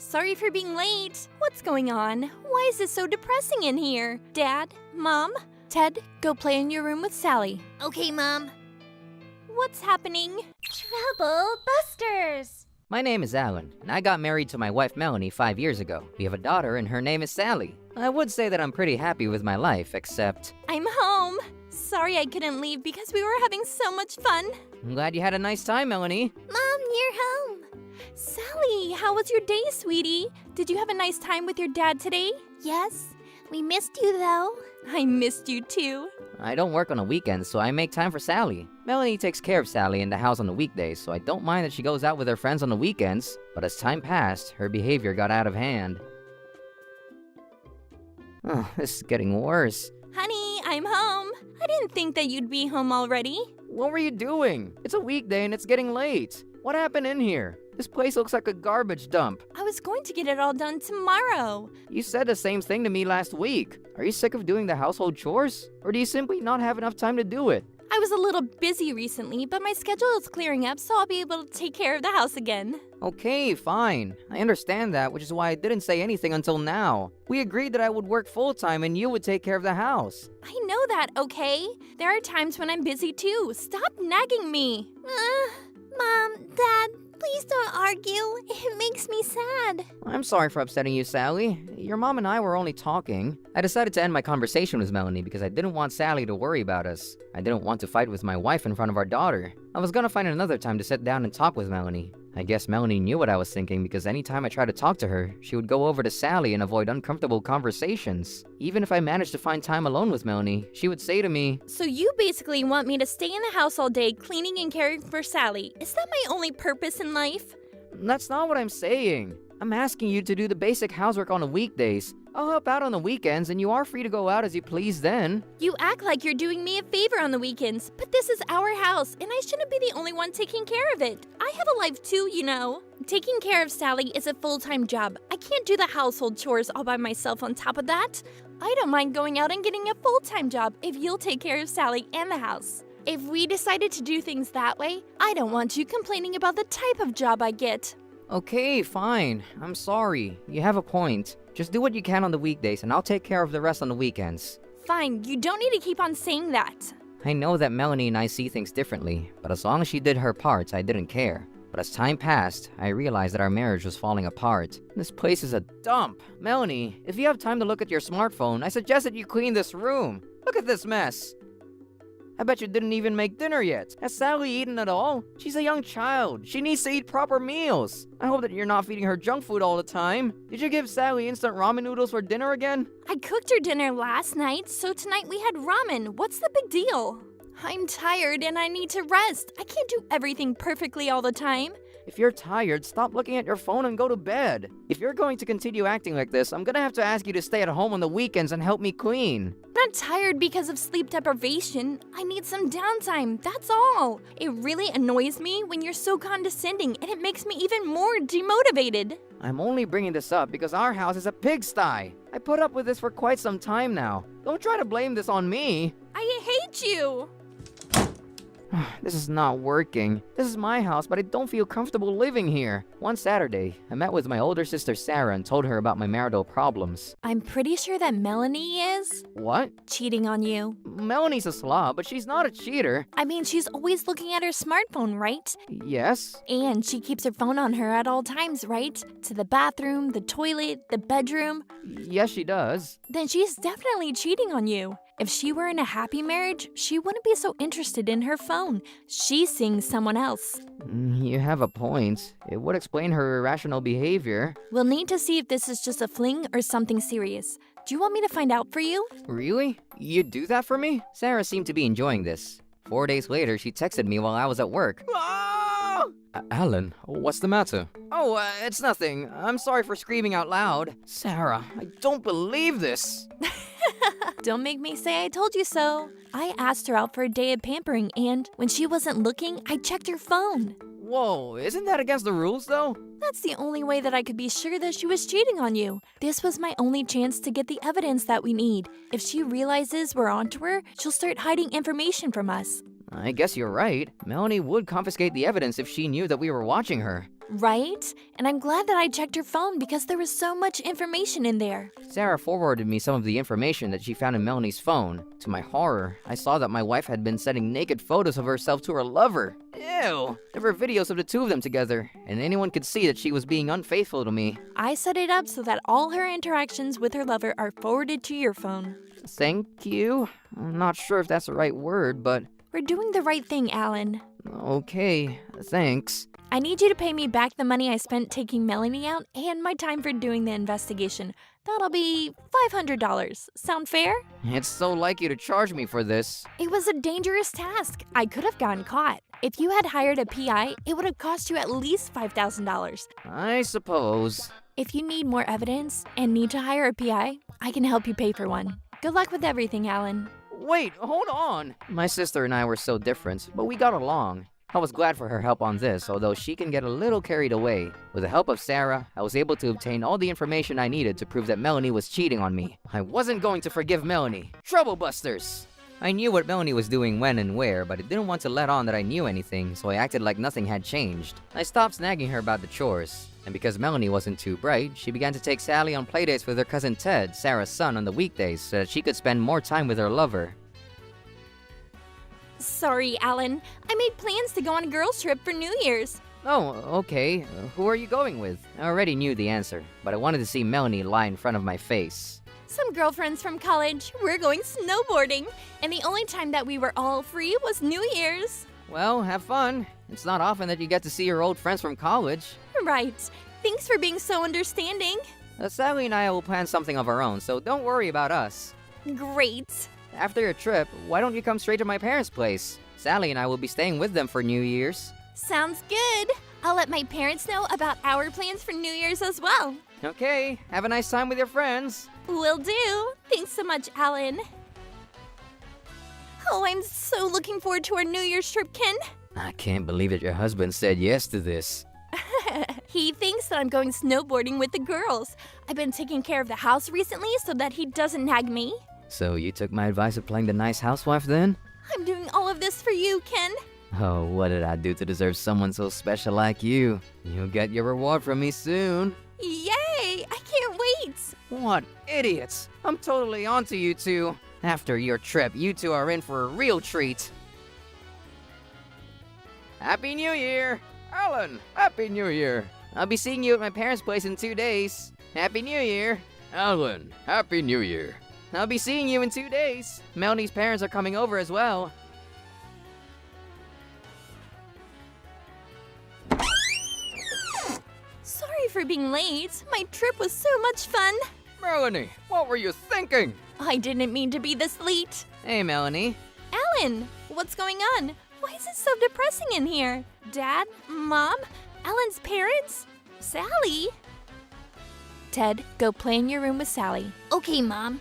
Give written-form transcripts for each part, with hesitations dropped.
sorry for being late. What's going on? Why is it so depressing in here? Dad? Mom? Ted, go play in your room with Sally. Okay, Mom. What's happening? Trouble Busters! My name is Alan, and I got married to my wife Melanie 5 years ago. We have a daughter, and her name is Sally. I would say that I'm pretty happy with my life, except... I'm home. Sorry I couldn't leave because we were having so much fun. I'm glad you had a nice time, Melanie. Mom, you're home. Sally, how was your day, sweetie? Did you have a nice time with your dad today? Yes, we missed you though. I missed you too. I don't work on the weekends, so I make time for Sally. Melanie takes care of Sally in the house on the weekdays, so I don't mind that she goes out with her friends on the weekends. But as time passed, her behavior got out of hand. Oh, this is getting worse. Honey, I'm home. I didn't think that you'd be home already. What were you doing? It's a weekday and it's getting late. What happened in here? This place looks like a garbage dump. I was going to get it all done tomorrow. You said the same thing to me last week. Are you sick of doing the household chores? Or do you simply not have enough time to do it? I was a little busy recently, but my schedule is clearing up, so I'll be able to take care of the house again. Okay, fine. I understand that, which is why I didn't say anything until now. We agreed that I would work full-time and you would take care of the house. I know that, okay? There are times when I'm busy too. Stop nagging me. Mom, Dad, please don't argue. It makes me sad. I'm sorry for upsetting you, Sally. Your mom and I were only talking. I decided to end my conversation with Melanie because I didn't want Sally to worry about us. I didn't want to fight with my wife in front of our daughter. I was gonna find another time to sit down and talk with Melanie. I guess Melanie knew what I was thinking because anytime I tried to talk to her, she would go over to Sally and avoid uncomfortable conversations. Even if I managed to find time alone with Melanie, she would say to me, So you basically want me to stay in the house all day cleaning and caring for Sally. Is that my only purpose in life? "That's not what I'm saying. I'm asking you to do the basic housework on the weekdays. I'll help out on the weekends and you are free to go out as you please then." You act like you're doing me a favor on the weekends, but this is our house, and I shouldn't be the only one taking care of it. I have a life too, you know. Taking care of Sally is a full-time job. I can't do the household chores all by myself on top of that. I don't mind going out and getting a full-time job if you'll take care of Sally and the house. If we decided to do things that way, I don't want you complaining about the type of job I get. Okay, fine. I'm sorry. You have a point. Just do what you can on the weekdays and I'll take care of the rest on the weekends. Fine, you don't need to keep on saying that. I know that Melanie and I see things differently, but as long as she did her parts, I didn't care. But as time passed, I realized that our marriage was falling apart. This place is a dump. Melanie, if you have time to look at your smartphone, I suggest that you clean this room. Look at this mess. I bet you didn't even make dinner yet. Has Sally eaten at all? She's a young child. She needs to eat proper meals. I hope that you're not feeding her junk food all the time. Did you give Sally instant ramen noodles for dinner again? I cooked her dinner last night, so tonight we had ramen. What's the big deal? I'm tired and I need to rest. I can't do everything perfectly all the time. If you're tired, stop looking at your phone and go to bed. If you're going to continue acting like this, I'm gonna have to ask you to stay at home on the weekends and help me clean. I'm not tired because of sleep deprivation. I need some downtime, that's all. It really annoys me when you're so condescending and it makes me even more demotivated. I'm only bringing this up because our house is a pigsty. I put up with this for quite some time now. Don't try to blame this on me. I hate you. This is not working. This is my house, but I don't feel comfortable living here. One Saturday, I met with my older sister Sarah and told her about my marital problems. I'm pretty sure that Melanie is What? cheating on you. Melanie's a slob, but she's not a cheater. I mean, she's always looking at her smartphone, right? Yes? And she keeps her phone on her at all times, right? To the bathroom, the toilet, the bedroom. Yes, she does. Then she's definitely cheating on you. If she were in a happy marriage, she wouldn't be so interested in her phone. She's seeing someone else. You have a point. It would explain her irrational behavior. We'll need to see if this is just a fling or something serious. Do you want me to find out for you? Really? You'd do that for me? Sarah seemed to be enjoying this. 4 days later, she texted me while I was at work. Alan, what's the matter? Oh, it's nothing. I'm sorry for screaming out loud. Sarah, I don't believe this. Don't make me say I told you so. I asked her out for a day of pampering, and when she wasn't looking, I checked her phone. Whoa, isn't that against the rules, though? That's the only way that I could be sure that she was cheating on you. This was my only chance to get the evidence that we need. If she realizes we're onto her, she'll start hiding information from us. I guess you're right. Melanie would confiscate the evidence if she knew that we were watching her. Right? And I'm glad that I checked her phone because there was so much information in there. Sarah forwarded me some of the information that she found in Melanie's phone. To my horror, I saw that my wife had been sending naked photos of herself to her lover. Ew! There were videos of the two of them together, and anyone could see that she was being unfaithful to me. I set it up so that all her interactions with her lover are forwarded to your phone. Thank you? I'm not sure if that's the right word, but... We're doing the right thing, Alan. Okay, thanks. I need you to pay me back the money I spent taking Melanie out and my time for doing the investigation. That'll be $500. Sound fair? It's so like you to charge me for this. It was a dangerous task. I could have gotten caught. If you had hired a PI, it would have cost you at least $5,000. I suppose. If you need more evidence and need to hire a PI, I can help you pay for one. Good luck with everything, Alan. Wait, hold on! My sister and I were so different, but we got along. I was glad for her help on this, although she can get a little carried away. With the help of Sarah, I was able to obtain all the information I needed to prove that Melanie was cheating on me. I wasn't going to forgive Melanie. Troublebusters! I knew what Melanie was doing when and where, but I didn't want to let on that I knew anything, so I acted like nothing had changed. I stopped nagging her about the chores, and because Melanie wasn't too bright, she began to take Sally on playdates with her cousin Ted, Sarah's son, on the weekdays so that she could spend more time with her lover. Sorry, Alan. I made plans to go on a girls' trip for New Year's. Oh, okay. Who are you going with? I already knew the answer, but I wanted to see Melanie lie in front of my face. Some girlfriends from college. We're going snowboarding. And the only time that we were all free was New Year's. Well, have fun. It's not often that you get to see your old friends from college. Right. Thanks for being so understanding. Sally and I will plan something of our own, so don't worry about us. Great. After your trip, why don't you come straight to my parents' place? Sally and I will be staying with them for New Year's. Sounds good. I'll let my parents know about our plans for New Year's as well. Okay, have a nice time with your friends. Will do. Thanks so much, Alan. Oh, I'm so looking forward to our New Year's trip, Ken. I can't believe that your husband said yes to this. He thinks that I'm going snowboarding with the girls. I've been taking care of the house recently so that he doesn't nag me. So you took my advice of playing the nice housewife then? I'm doing all of this for you, Ken. Oh, what did I do to deserve someone so special like you? You'll get your reward from me soon. Yay! I can't wait! What idiots! I'm totally onto you two. After your trip, you two are in for a real treat. Happy New Year! Alan, Happy New Year! I'll be seeing you at my parents' place in 2 days. Happy New Year! Alan, Happy New Year! I'll be seeing you in 2 days. Melanie's parents are coming over as well. Sorry for being late. My trip was so much fun. Melanie, what were you thinking? I didn't mean to be this late. Hey, Melanie. Alan, what's going on? Why is it so depressing in here? Dad? Mom? Alan's parents? Sally? Ted, go play in your room with Sally. Okay, Mom.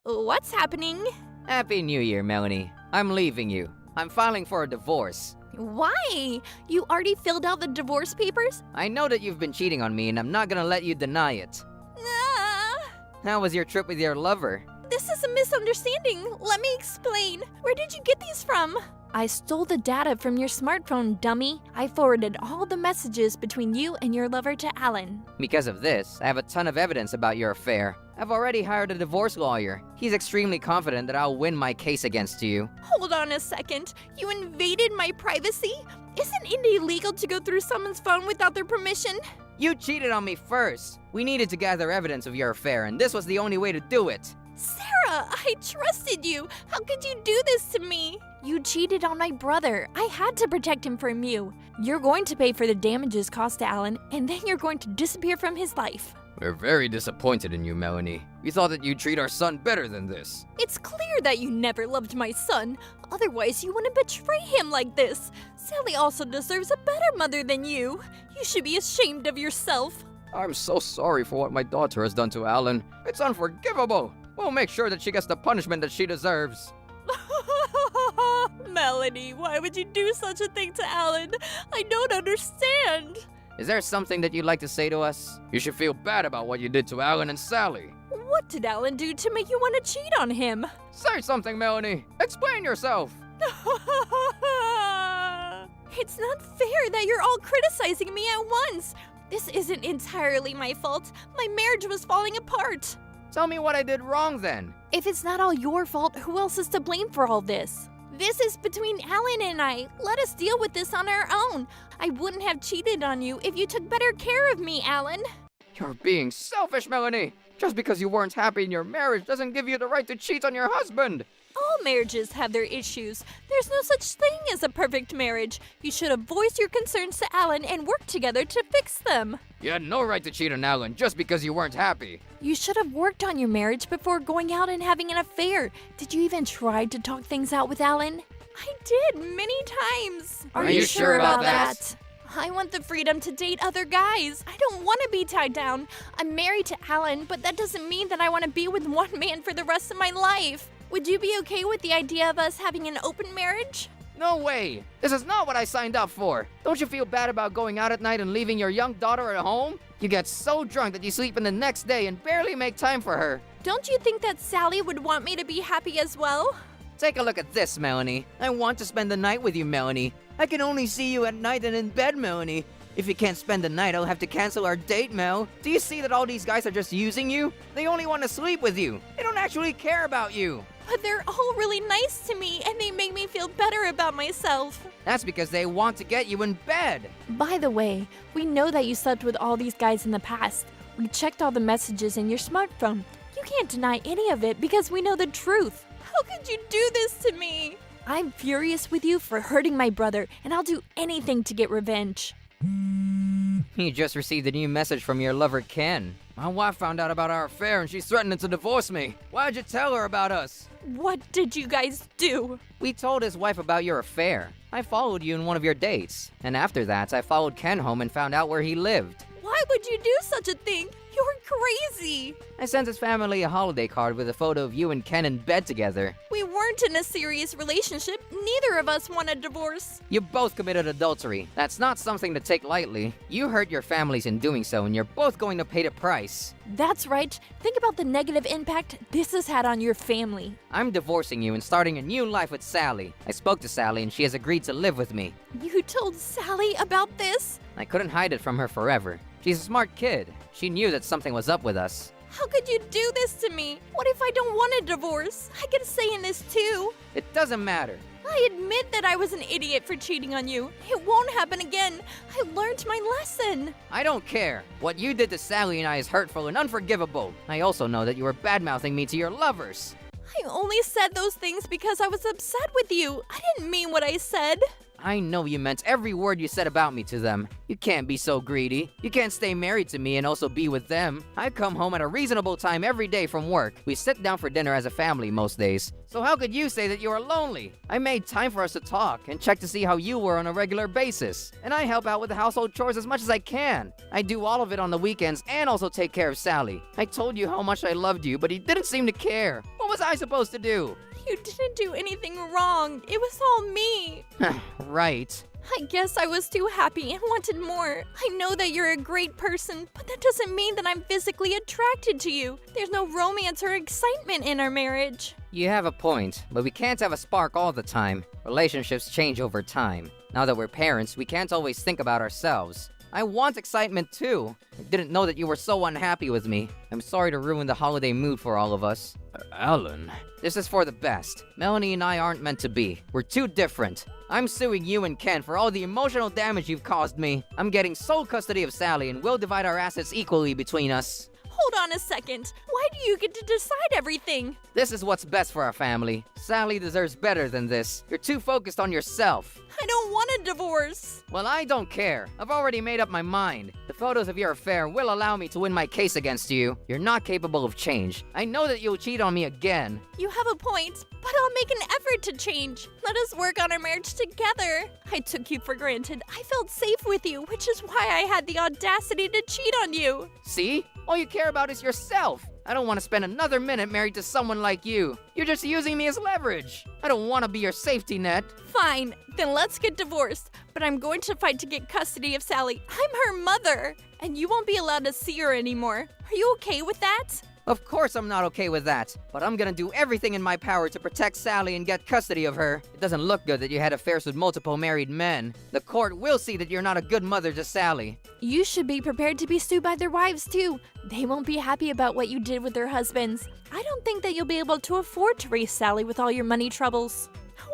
What's happening? Happy New Year, Melanie. I'm leaving you. I'm filing for a divorce. Why? You already filled out the divorce papers? I know that you've been cheating on me, and I'm not gonna let you deny it. Ah, How was your trip with your lover? this is a misunderstanding. Let me explain. Where did you get these from? I stole the data from your smartphone, dummy. I forwarded all the messages between you and your lover to Alan. Because of this, I have a ton of evidence about your affair. I've already hired a divorce lawyer. He's extremely confident that I'll win my case against you. Hold on a second. You invaded my privacy? Isn't it illegal to go through someone's phone without their permission? You cheated on me first. We needed to gather evidence of your affair, and this was the only way to do it. Sarah, I trusted you. How could you do this to me? You cheated on my brother. I had to protect him from you. You're going to pay for the damages caused to Alan, and then you're going to disappear from his life. We're very disappointed in you, Melanie. We thought that you'd treat our son better than this. It's clear that you never loved my son. Otherwise, you wouldn't betray him like this. Sally also deserves a better mother than you. You should be ashamed of yourself. I'm so sorry for what my daughter has done to Alan. It's unforgivable. We'll make sure that she gets the punishment that she deserves. Melanie, why would you do such a thing to Alan? I don't understand. Is there something that you'd like to say to us? You should feel bad about what you did to Alan and Sally. What did Alan do to make you want to cheat on him? Say something, Melanie. Explain yourself. It's not fair that you're all criticizing me at once. This isn't entirely my fault. My marriage was falling apart. Tell me what I did wrong then. If it's not all your fault, who else is to blame for all this? This is between Alan and I. Let us deal with this on our own. I wouldn't have cheated on you if you took better care of me, Alan. You're being selfish, Melanie. Just because you weren't happy in your marriage doesn't give you the right to cheat on your husband. All marriages have their issues. There's no such thing as a perfect marriage. You should have voiced your concerns to Alan and worked together to fix them. You had no right to cheat on Alan just because you weren't happy. You should have worked on your marriage before going out and having an affair. Did you even try to talk things out with Alan? I did, many times. Are you sure about that? I want the freedom to date other guys. I don't want to be tied down. I'm married to Alan, but that doesn't mean that I want to be with one man for the rest of my life. Would you be okay with the idea of us having an open marriage? No way! This is not what I signed up for! Don't you feel bad about going out at night and leaving your young daughter at home? You get so drunk that you sleep in the next day and barely make time for her. Don't you think that Sally would want me to be happy as well? Take a look at this, Melanie. I want to spend the night with you, Melanie. I can only see you at night and in bed, Melanie. If you can't spend the night, I'll have to cancel our date, Mel. Do you see that all these guys are just using you? They only want to sleep with you. They don't actually care about you. But they're all really nice to me, and they make me feel better about myself. That's because they want to get you in bed. By the way, we know that you slept with all these guys in the past. We checked all the messages in your smartphone. You can't deny any of it because we know the truth. How could you do this to me? I'm furious with you for hurting my brother, and I'll do anything to get revenge. You just received a new message from your lover, Ken. My wife found out about our affair and she's threatening to divorce me. Why'd you tell her about us? What did you guys do? We told his wife about your affair. I followed you in one of your dates. And after that, I followed Ken home and found out where he lived. Why would you do such a thing? You're crazy. I sent his family a holiday card with a photo of you and Ken in bed together. We weren't in a serious relationship. Neither of us want a divorce. You both committed adultery. That's not something to take lightly. You hurt your families in doing so, and you're both going to pay the price. That's right. Think about the negative impact this has had on your family. I'm divorcing you and starting a new life with Sally. I spoke to Sally and she has agreed to live with me. You told Sally about this? I couldn't hide it from her forever. She's a smart kid. She knew that something was up with us. How could you do this to me? What if I don't want a divorce? I get a say in this too. It doesn't matter. I admit that I was an idiot for cheating on you. It won't happen again. I learned my lesson. I don't care. What you did to Sally and I is hurtful and unforgivable. I also know that you were bad-mouthing me to your lovers. I only said those things because I was upset with you. I didn't mean what I said. I know you meant every word you said about me to them. You can't be so greedy. You can't stay married to me and also be with them. I come home at a reasonable time every day from work. We sit down for dinner as a family most days. So how could you say that you are lonely? I made time for us to talk and check to see how you were on a regular basis. And I help out with the household chores as much as I can. I do all of it on the weekends and also take care of Sally. I told you how much I loved you, but he didn't seem to care. What was I supposed to do? You didn't do anything wrong. It was all me. Right. I guess I was too happy and wanted more. I know that you're a great person, but that doesn't mean that I'm physically attracted to you. There's no romance or excitement in our marriage. You have a point, but we can't have a spark all the time. Relationships change over time. Now that we're parents, we can't always think about ourselves. I want excitement too. I didn't know that you were so unhappy with me. I'm sorry to ruin the holiday mood for all of us. Alan. This is for the best. Melanie and I aren't meant to be. We're too different. I'm suing you and Ken for all the emotional damage you've caused me. I'm getting sole custody of Sally and we'll divide our assets equally between us. Hold on a second. Why do you get to decide everything? This is what's best for our family. Sally deserves better than this. You're too focused on yourself. I don't want a divorce. Well, I don't care. I've already made up my mind. The photos of your affair will allow me to win my case against you. You're not capable of change. I know that you'll cheat on me again. You have a point, but I'll make an effort to change. Let us work on our marriage together. I took you for granted. I felt safe with you, which is why I had the audacity to cheat on you. See? All you care about is yourself. I don't want to spend another minute married to someone like you. You're just using me as leverage. I don't want to be your safety net. Fine, then let's get divorced. But I'm going to fight to get custody of Sally. I'm her mother, and you won't be allowed to see her anymore. Are you okay with that? Of course I'm not okay with that, but I'm gonna do everything in my power to protect Sally and get custody of her. It doesn't look good that you had affairs with multiple married men. The court will see that you're not a good mother to Sally. You should be prepared to be sued by their wives, too. They won't be happy about what you did with their husbands. I don't think that you'll be able to afford to raise Sally with all your money troubles.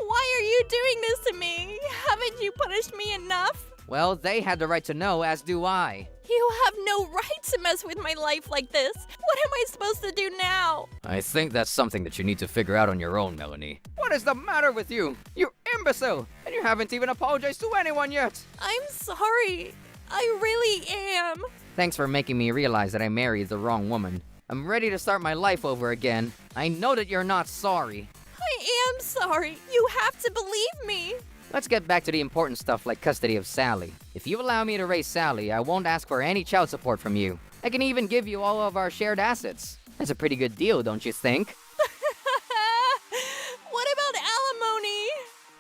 Why are you doing this to me? Haven't you punished me enough? Well, they had the right to know, as do I. You have no right to mess with my life like this. What am I supposed to do now? I think that's something that you need to figure out on your own, Melanie. What is the matter with you? You imbecile! And you haven't even apologized to anyone yet! I'm sorry. I really am. Thanks for making me realize that I married the wrong woman. I'm ready to start my life over again. I know that you're not sorry. I am sorry. You have to believe me. Let's get back to the important stuff like custody of Sally. If you allow me to raise Sally, I won't ask for any child support from you. I can even give you all of our shared assets. That's a pretty good deal, don't you think? What about alimony?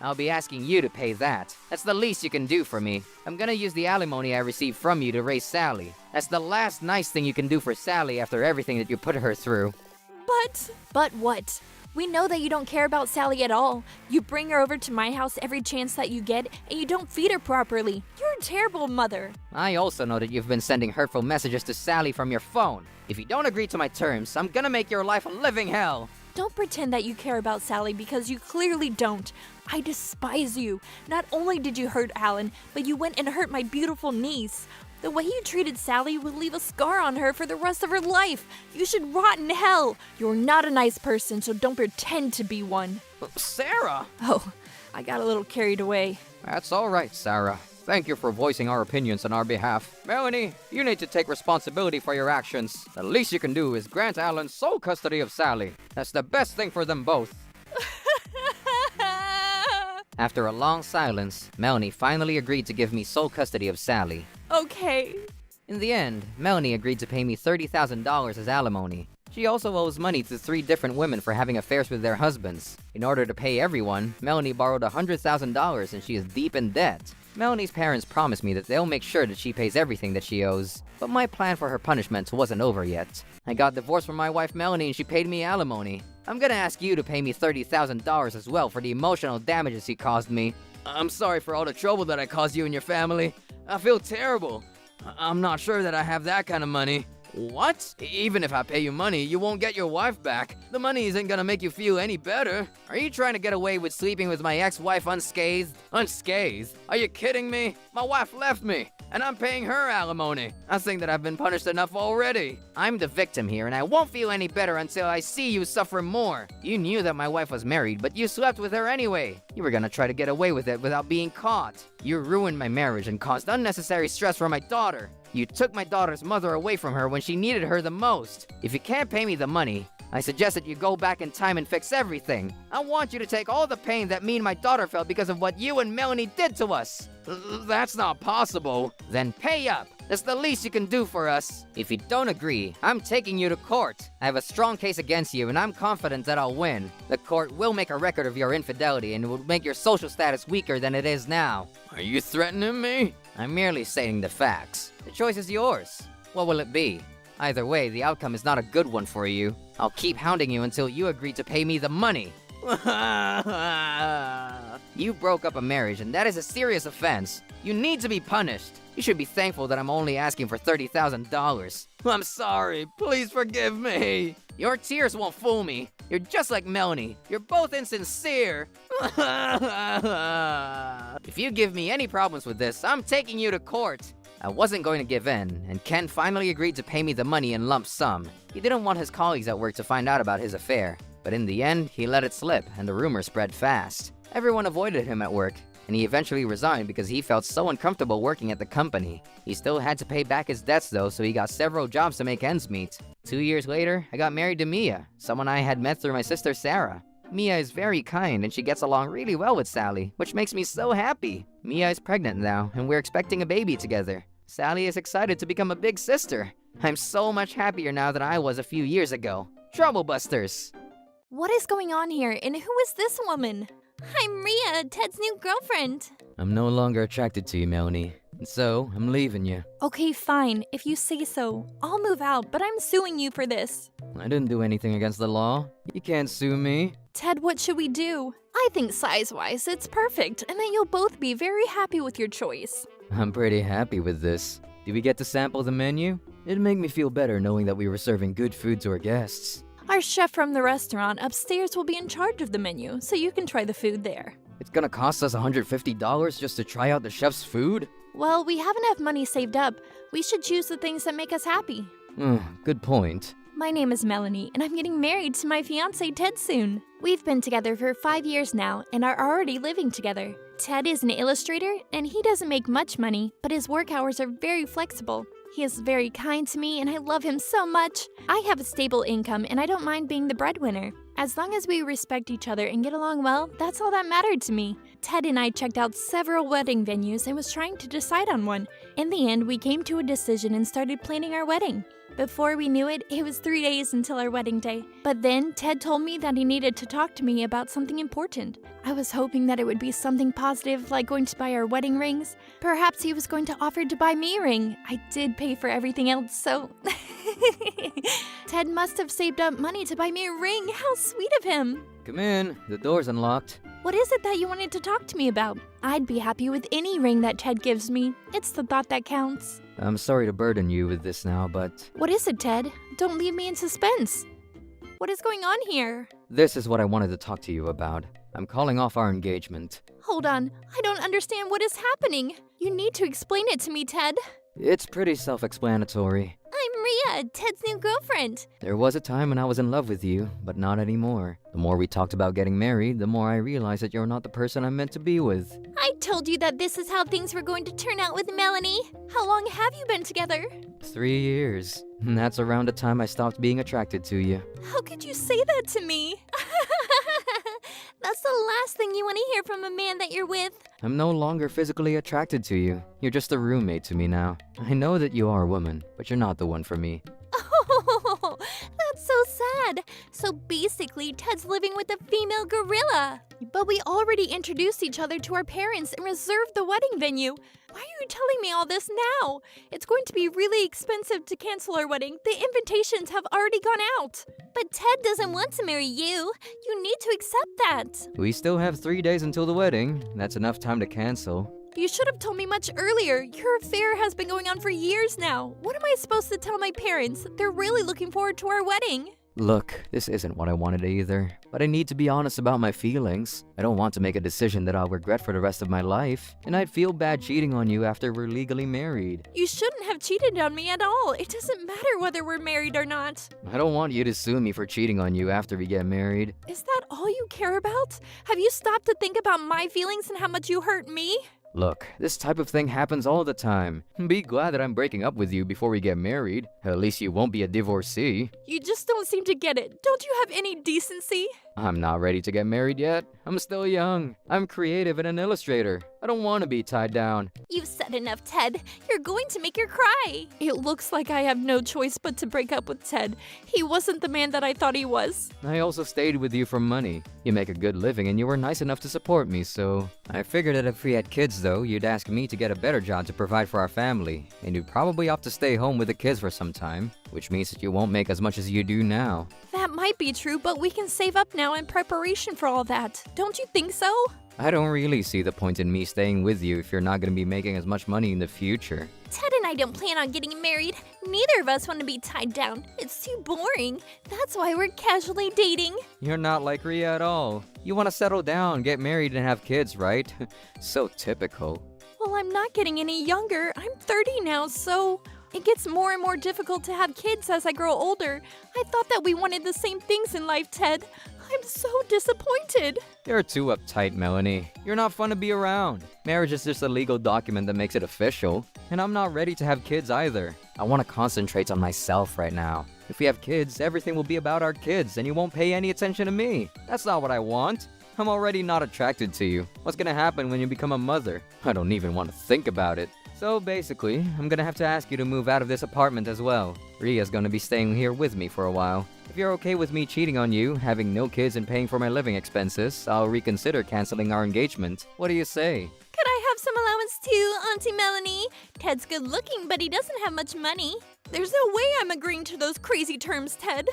I'll be asking you to pay that. That's the least you can do for me. I'm gonna use the alimony I received from you to raise Sally. That's the last nice thing you can do for Sally after everything that you put her through. But what? We know that you don't care about Sally at all. You bring her over to my house every chance that you get, and you don't feed her properly. You're a terrible mother. I also know that you've been sending hurtful messages to Sally from your phone. If you don't agree to my terms, I'm gonna make your life a living hell. Don't pretend that you care about Sally because you clearly don't. I despise you. Not only did you hurt Alan, but you went and hurt my beautiful niece. The way you treated Sally will leave a scar on her for the rest of her life. You should rot in hell. You're not a nice person, so don't pretend to be one. Sarah! Oh, I got a little carried away. That's all right, Sarah. Thank you for voicing our opinions on our behalf. Melanie, you need to take responsibility for your actions. The least you can do is grant Alan sole custody of Sally. That's the best thing for them both. After a long silence, Melanie finally agreed to give me sole custody of Sally. Okay. In the end, Melanie agreed to pay me $30,000 as alimony. She also owes money to 3 different women for having affairs with their husbands. In order to pay everyone, Melanie borrowed $100,000 and she is deep in debt. Melanie's parents promised me that they'll make sure that she pays everything that she owes. But my plan for her punishment wasn't over yet. I got divorced from my wife Melanie and she paid me alimony. I'm gonna ask you to pay me $30,000 as well for the emotional damages you caused me. I'm sorry for all the trouble that I caused you and your family. I feel terrible. I'm not sure that I have that kind of money. What? Even if I pay you money, you won't get your wife back. The money isn't gonna make you feel any better. Are you trying to get away with sleeping with my ex-wife unscathed? Unscathed? Are you kidding me? My wife left me, and I'm paying her alimony. I think that I've been punished enough already. I'm the victim here, and I won't feel any better until I see you suffer more. You knew that my wife was married, but you slept with her anyway. You were gonna try to get away with it without being caught. You ruined my marriage and caused unnecessary stress for my daughter. You took my daughter's mother away from her when she needed her the most. If you can't pay me the money, I suggest that you go back in time and fix everything. I want you to take all the pain that me and my daughter felt because of what you and Melanie did to us. That's not possible. Then pay up. That's the least you can do for us. If you don't agree, I'm taking you to court. I have a strong case against you, and I'm confident that I'll win. The court will make a record of your infidelity, and it will make your social status weaker than it is now. Are you threatening me? I'm merely stating the facts. The choice is yours. What will it be? Either way, the outcome is not a good one for you. I'll keep hounding you until you agree to pay me the money. You broke up a marriage, and that is a serious offense. You need to be punished. You should be thankful that I'm only asking for $30,000. I'm sorry. Please forgive me. Your tears won't fool me. You're just like Melanie. You're both insincere. If you give me any problems with this, I'm taking you to court. I wasn't going to give in, and Ken finally agreed to pay me the money in lump sum. He didn't want his colleagues at work to find out about his affair. But in the end, he let it slip, and the rumor spread fast. Everyone avoided him at work, and he eventually resigned because he felt so uncomfortable working at the company. He still had to pay back his debts though, so he got several jobs to make ends meet. 2 years later, I got married to Mia, someone I had met through my sister Sarah. Mia is very kind and she gets along really well with Sally, which makes me so happy. Mia is pregnant now, and we're expecting a baby together. Sally is excited to become a big sister. I'm so much happier now than I was a few years ago. Trouble busters! What is going on here, and who is this woman? I'm Ria, Ted's new girlfriend. I'm no longer attracted to you, Melanie. So, I'm leaving you. Okay, fine. If you say so. I'll move out, but I'm suing you for this. I didn't do anything against the law. You can't sue me. Ted, what should we do? I think size-wise, it's perfect, and that you'll both be very happy with your choice. I'm pretty happy with this. Did we get to sample the menu? It'd make me feel better knowing that we were serving good food to our guests. Our chef from the restaurant upstairs will be in charge of the menu, so you can try the food there. It's gonna cost us $150 just to try out the chef's food? Well, we have enough money saved up. We should choose the things that make us happy. Good point. My name is Melanie, and I'm getting married to my fiancé Ted soon. We've been together for 5 years now and are already living together. Ted is an illustrator, and he doesn't make much money, but his work hours are very flexible. He is very kind to me, and I love him so much. I have a stable income, and I don't mind being the breadwinner. As long as we respect each other and get along well, that's all that mattered to me. Ted and I checked out several wedding venues and was trying to decide on one. In the end, we came to a decision and started planning our wedding. Before we knew it, it was 3 days until our wedding day. But then, Ted told me that he needed to talk to me about something important. I was hoping that it would be something positive, like going to buy our wedding rings. Perhaps he was going to offer to buy me a ring. I did pay for everything else, so... Ted must have saved up money to buy me a ring. How sweet of him. Come in. The door's unlocked. What is it that you wanted to talk to me about? I'd be happy with any ring that Ted gives me. It's the thought that counts. I'm sorry to burden you with this now, but... What is it, Ted? Don't leave me in suspense. What is going on here? This is what I wanted to talk to you about. I'm calling off our engagement. Hold on. I don't understand what is happening. You need to explain it to me, Ted. It's pretty self-explanatory. I'm Ria, Ted's new girlfriend. There was a time when I was in love with you, but not anymore. The more we talked about getting married, the more I realized that you're not the person I'm meant to be with. I told you that this is how things were going to turn out with Melanie. How long have you been together? 3 years. And that's around the time I stopped being attracted to you. How could you say that to me? That's the last thing you want to hear from a man that you're with. I'm no longer physically attracted to you. You're just a roommate to me now. I know that you are a woman, but you're not the one for me. Oh, that's so sad. So basically, Ted's living with a female gorilla. But we already introduced each other to our parents and reserved the wedding venue. Why are you telling me all this now? It's going to be really expensive to cancel our wedding. The invitations have already gone out. But Ted doesn't want to marry you. You need to accept that. We still have 3 days until the wedding. That's enough time to cancel. You should have told me much earlier. Your affair has been going on for years now. What am I supposed to tell my parents? They're really looking forward to our wedding. Look, this isn't what I wanted either, but I need to be honest about my feelings. I don't want to make a decision that I'll regret for the rest of my life, and I'd feel bad cheating on you after we're legally married. You shouldn't have cheated on me at all. It doesn't matter whether we're married or not. I don't want you to sue me for cheating on you after we get married. Is that all you care about? Have you stopped to think about my feelings and how much you hurt me? Look, this type of thing happens all the time. Be glad that I'm breaking up with you before we get married. At least you won't be a divorcee. You just don't seem to get it. Don't you have any decency? I'm not ready to get married yet. I'm still young. I'm creative and an illustrator. I don't want to be tied down. You've said enough, Ted. You're going to make her cry. It looks like I have no choice but to break up with Ted. He wasn't the man that I thought he was. I also stayed with you for money. You make a good living and you were nice enough to support me, so... I figured that if we had kids though, you'd ask me to get a better job to provide for our family. And you'd probably opt to stay home with the kids for some time, which means that you won't make as much as you do now. That might be true, but we can save up now in preparation for all that. Don't you think so? I don't really see the point in me staying with you if you're not going to be making as much money in the future. Ted and I don't plan on getting married. Neither of us want to be tied down. It's too boring. That's why we're casually dating. You're not like Ria at all. You want to settle down, get married, and have kids, right? So typical. Well, I'm not getting any younger. I'm 30 now, so... It gets more and more difficult to have kids as I grow older. I thought that we wanted the same things in life, Ted. I'm so disappointed. You're too uptight, Melanie. You're not fun to be around. Marriage is just a legal document that makes it official. And I'm not ready to have kids either. I want to concentrate on myself right now. If we have kids, everything will be about our kids and you won't pay any attention to me. That's not what I want. I'm already not attracted to you. What's gonna happen when you become a mother? I don't even want to think about it. So basically, I'm gonna have to ask you to move out of this apartment as well. Ria's gonna be staying here with me for a while. If you're okay with me cheating on you, having no kids and paying for my living expenses, I'll reconsider canceling our engagement. What do you say? Could I have some allowance too, Auntie Melanie. Ted's good looking, but he doesn't have much money. There's no way I'm agreeing to those crazy terms, Ted.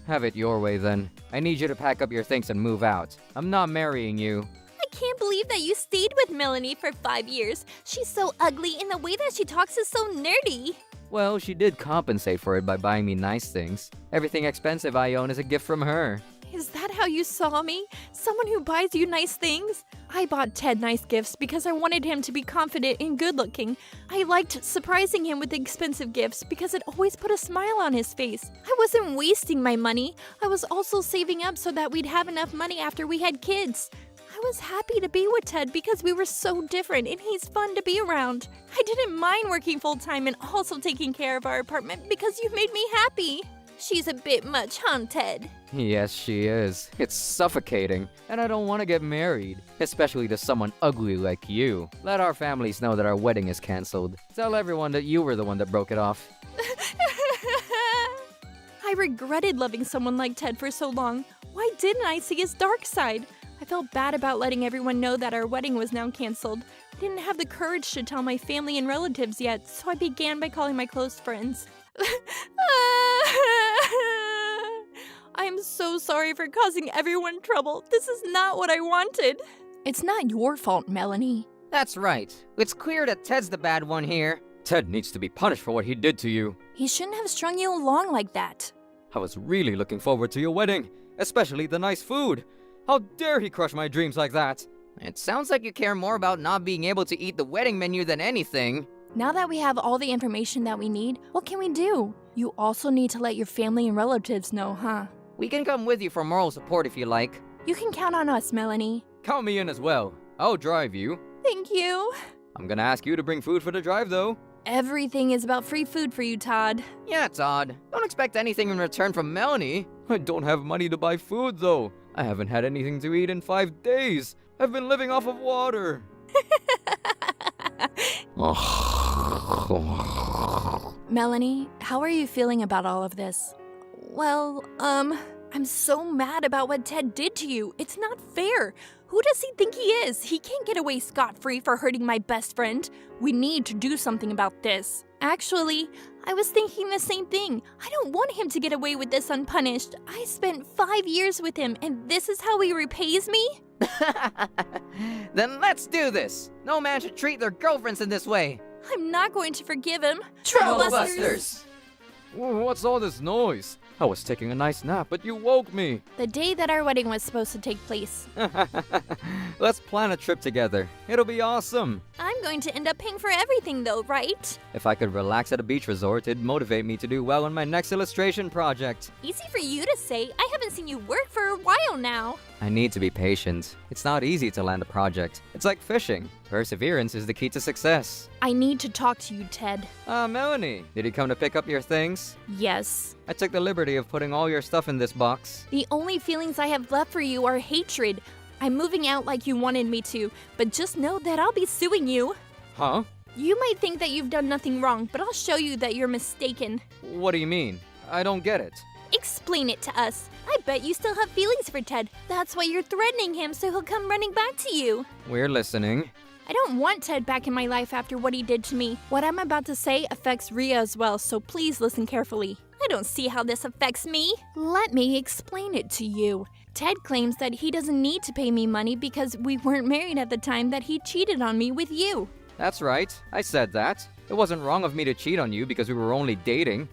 Have it your way then. I need you to pack up your things and move out. I'm not marrying you. I can't believe that you stayed with Melanie for 5 years. She's so ugly, and the way that she talks is so nerdy. Well, she did compensate for it by buying me nice things. Everything expensive I own is a gift from her. Is that how you saw me? Someone who buys you nice things? I bought Ted nice gifts because I wanted him to be confident and good-looking. I liked surprising him with expensive gifts because it always put a smile on his face. I wasn't wasting my money. I was also saving up so that we'd have enough money after we had kids. I was happy to be with Ted because we were so different and he's fun to be around. I didn't mind working full-time and also taking care of our apartment because you made me happy. She's a bit much, huh, Ted? Yes, she is. It's suffocating, and I don't want to get married, especially to someone ugly like you. Let our families know that our wedding is canceled. Tell everyone that you were the one that broke it off. I regretted loving someone like Ted for so long. Why didn't I see his dark side? I felt bad about letting everyone know that our wedding was now canceled. I didn't have the courage to tell my family and relatives yet, so I began by calling my close friends. I am so sorry for causing everyone trouble. This is not what I wanted. It's not your fault, Melanie. That's right. It's clear that Ted's the bad one here. Ted needs to be punished for what he did to you. He shouldn't have strung you along like that. I was really looking forward to your wedding, especially the nice food. How dare he crush my dreams like that? It sounds like you care more about not being able to eat the wedding menu than anything. Now that we have all the information that we need, what can we do? You also need to let your family and relatives know, huh? We can come with you for moral support if you like. You can count on us, Melanie. Count me in as well. I'll drive you. Thank you. I'm gonna ask you to bring food for the drive, though. Everything is about free food for you, Todd. Yeah, Todd. Don't expect anything in return from Melanie. I don't have money to buy food, though. I haven't had anything to eat in 5 days. I've been living off of water. Melanie, how are you feeling about all of this? Well, I'm so mad about what Ted did to you. It's not fair. Who does he think he is? He can't get away scot-free for hurting my best friend. We need to do something about this. Actually, I was thinking the same thing. I don't want him to get away with this unpunished. I spent 5 years with him, and this is how he repays me? Then let's do this. No man should treat their girlfriends in this way. I'm not going to forgive him. Troublebusters! What's all this noise? I was taking a nice nap, but you woke me. The day that our wedding was supposed to take place. Let's plan a trip together. It'll be awesome. I'm going to end up paying for everything though, right? If I could relax at a beach resort, it'd motivate me to do well on my next illustration project. Easy for you to say. I haven't seen you work for a while now. I need to be patient. It's not easy to land a project. It's like fishing. Perseverance is the key to success. I need to talk to you, Ted. Melanie, did you come to pick up your things? Yes. I took the liberty of putting all your stuff in this box. The only feelings I have left for you are hatred. I'm moving out like you wanted me to, but just know that I'll be suing you. Huh? You might think that you've done nothing wrong, but I'll show you that you're mistaken. What do you mean? I don't get it. Explain it to us. I bet you still have feelings for Ted. That's why you're threatening him so he'll come running back to you. We're listening. I don't want Ted back in my life after what he did to me. What I'm about to say affects Rhea as well, so please listen carefully. I don't see how this affects me. Let me explain it to you. Ted claims that he doesn't need to pay me money because we weren't married at the time that he cheated on me with you. That's right. I said that. It wasn't wrong of me to cheat on you because we were only dating.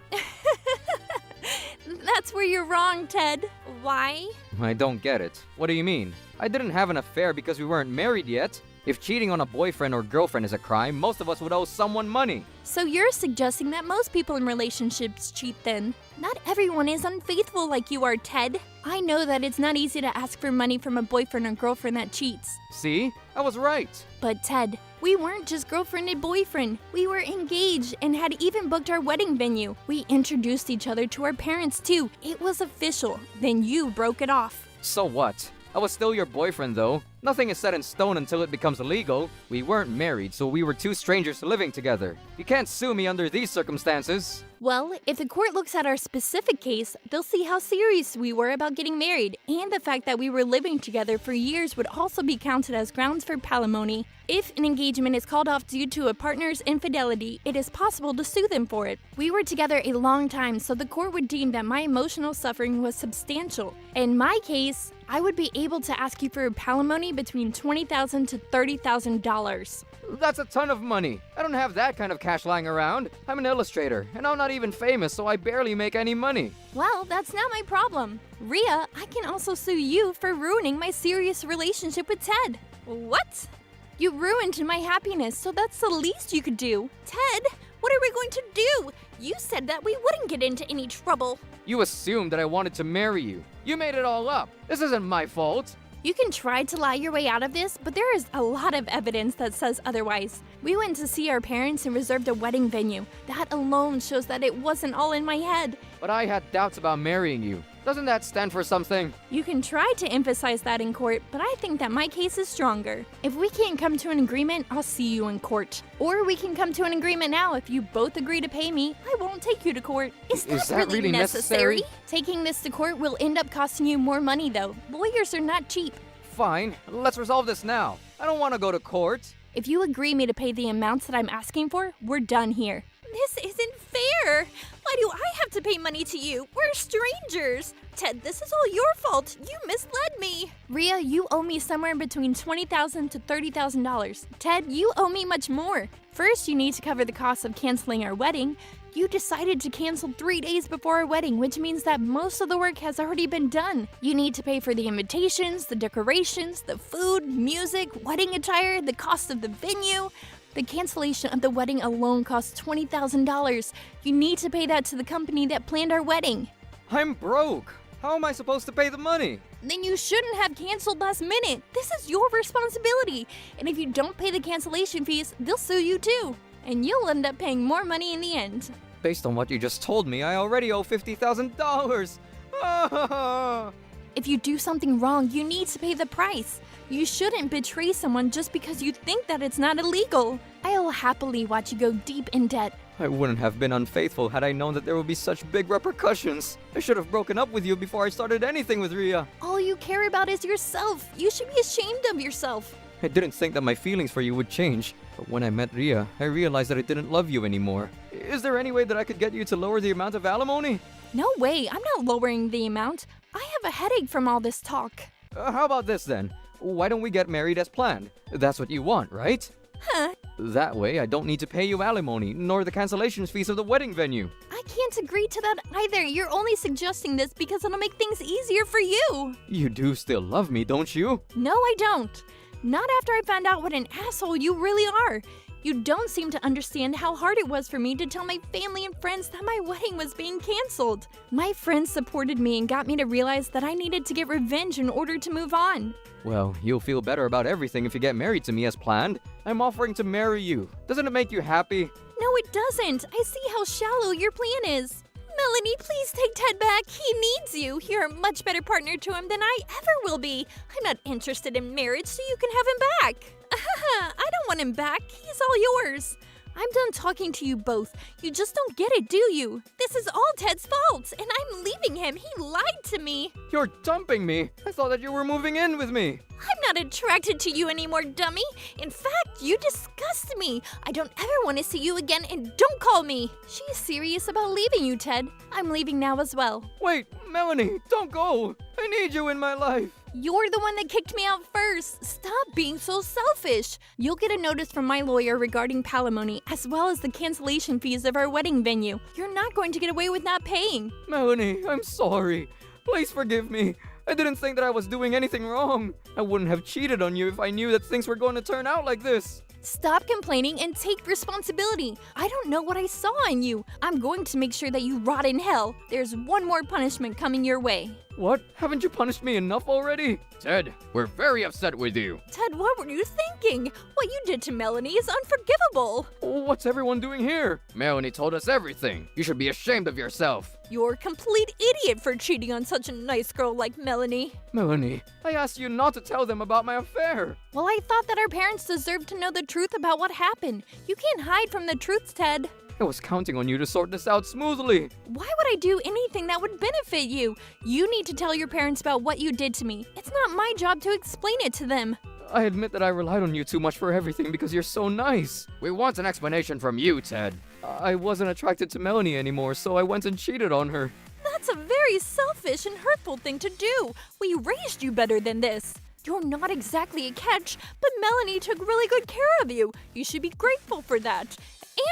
That's where you're wrong, Ted. Why? I don't get it. What do you mean? I didn't have an affair because we weren't married yet. If cheating on a boyfriend or girlfriend is a crime, most of us would owe someone money. So you're suggesting that most people in relationships cheat then? Not everyone is unfaithful like you are, Ted. I know that it's not easy to ask for money from a boyfriend or girlfriend that cheats. See? I was right. But Ted, we weren't just girlfriend and boyfriend. We were engaged and had even booked our wedding venue. We introduced each other to our parents too. It was official. Then you broke it off. So what? I was still your boyfriend, though. Nothing is set in stone until it becomes illegal. We weren't married, so we were two strangers living together. You can't sue me under these circumstances. Well, if the court looks at our specific case, they'll see how serious we were about getting married, and the fact that we were living together for years would also be counted as grounds for palimony. If an engagement is called off due to a partner's infidelity, it is possible to sue them for it. We were together a long time, so the court would deem that my emotional suffering was substantial. In my case, I would be able to ask you for palimony between $20,000 to $30,000. That's a ton of money. I don't have that kind of cash lying around. I'm an illustrator, and I'm not even famous, so I barely make any money. Well, that's not my problem. Rhea, I can also sue you for ruining my serious relationship with Ted. What? You ruined my happiness, so that's the least you could do. Ted, what are we going to do? You said that we wouldn't get into any trouble. You assumed that I wanted to marry you. You made it all up. This isn't my fault. You can try to lie your way out of this, but there is a lot of evidence that says otherwise. We went to see our parents and reserved a wedding venue. That alone shows that it wasn't all in my head. But I had doubts about marrying you. Doesn't that stand for something? You can try to emphasize that in court, but I think that my case is stronger. If we can't come to an agreement, I'll see you in court. Or we can come to an agreement now. If you both agree to pay me, I won't take you to court. Is that really necessary? Taking this to court will end up costing you more money, though. Lawyers are not cheap. Fine, let's resolve this now. I don't want to go to court. If you agree me to pay the amounts that I'm asking for, we're done here. This isn't fair. Why do I have to pay money to you? We're strangers. Ted, this is all your fault. You misled me. Rhea, you owe me somewhere between $20,000 to $30,000. Ted, you owe me much more. First, you need to cover the cost of canceling our wedding. You decided to cancel 3 days before our wedding, which means that most of the work has already been done. You need to pay for the invitations, the decorations, the food, music, wedding attire, the cost of the venue. The cancellation of the wedding alone costs $20,000. You need to pay that to the company that planned our wedding. I'm broke. How am I supposed to pay the money? Then you shouldn't have canceled last minute. This is your responsibility. And if you don't pay the cancellation fees, they'll sue you too. And you'll end up paying more money in the end. Based on what you just told me, I already owe $50,000. If you do something wrong, you need to pay the price. You shouldn't betray someone just because you think that it's not illegal. I'll happily watch you go deep in debt. I wouldn't have been unfaithful had I known that there would be such big repercussions. I should have broken up with you before I started anything with Rhea. All you care about is yourself. You should be ashamed of yourself. I didn't think that my feelings for you would change, but when I met Rhea, I realized that I didn't love you anymore. Is there any way that I could get you to lower the amount of alimony? No way, I'm not lowering the amount. I have a headache from all this talk. How about this then? Why don't we get married as planned? That's what you want, right? Huh? That way, I don't need to pay you alimony, nor the cancellation fees of the wedding venue. I can't agree to that either. You're only suggesting this because it'll make things easier for you. You do still love me, don't you? No, I don't. Not after I found out what an asshole you really are. You don't seem to understand how hard it was for me to tell my family and friends that my wedding was being canceled. My friends supported me and got me to realize that I needed to get revenge in order to move on. Well, you'll feel better about everything if you get married to me as planned. I'm offering to marry you. Doesn't it make you happy? No, it doesn't. I see how shallow your plan is. Melanie, please take Ted back. He needs you. You're a much better partner to him than I ever will be. I'm not interested in marriage, so you can have him back. I don't want him back. He's all yours. I'm done talking to you both. You just don't get it, do you? This is all Ted's fault, and I'm leaving him. He lied to me. You're dumping me. I thought that you were moving in with me. I'm not attracted to you anymore, dummy. In fact, you disgust me. I don't ever want to see you again, and don't call me. She's serious about leaving you, Ted. I'm leaving now as well. Wait, Melanie, don't go. I need you in my life. You're the one that kicked me out first. Stop being so selfish. You'll get a notice from my lawyer regarding palimony, as well as the cancellation fees of our wedding venue. You're not going to get away with not paying. Melanie, I'm sorry. Please forgive me. I didn't think that I was doing anything wrong. I wouldn't have cheated on you if I knew that things were going to turn out like this. Stop complaining and take responsibility. I don't know what I saw in you. I'm going to make sure that you rot in hell. There's one more punishment coming your way. What? Haven't you punished me enough already? Ted, we're very upset with you. Ted, what were you thinking? What you did to Melanie is unforgivable. What's everyone doing here? Melanie told us everything. You should be ashamed of yourself. You're a complete idiot for cheating on such a nice girl like Melanie. Melanie, I asked you not to tell them about my affair. Well, I thought that our parents deserved to know the truth about what happened. You can't hide from the truth, Ted. I was counting on you to sort this out smoothly. Why would I do anything that would benefit you? You need to tell your parents about what you did to me. It's not my job to explain it to them. I admit that I relied on you too much for everything because you're so nice. We want an explanation from you, Ted. I wasn't attracted to Melanie anymore, so I went and cheated on her. That's a very selfish and hurtful thing to do. We raised you better than this. You're not exactly a catch, but Melanie took really good care of you. You should be grateful for that.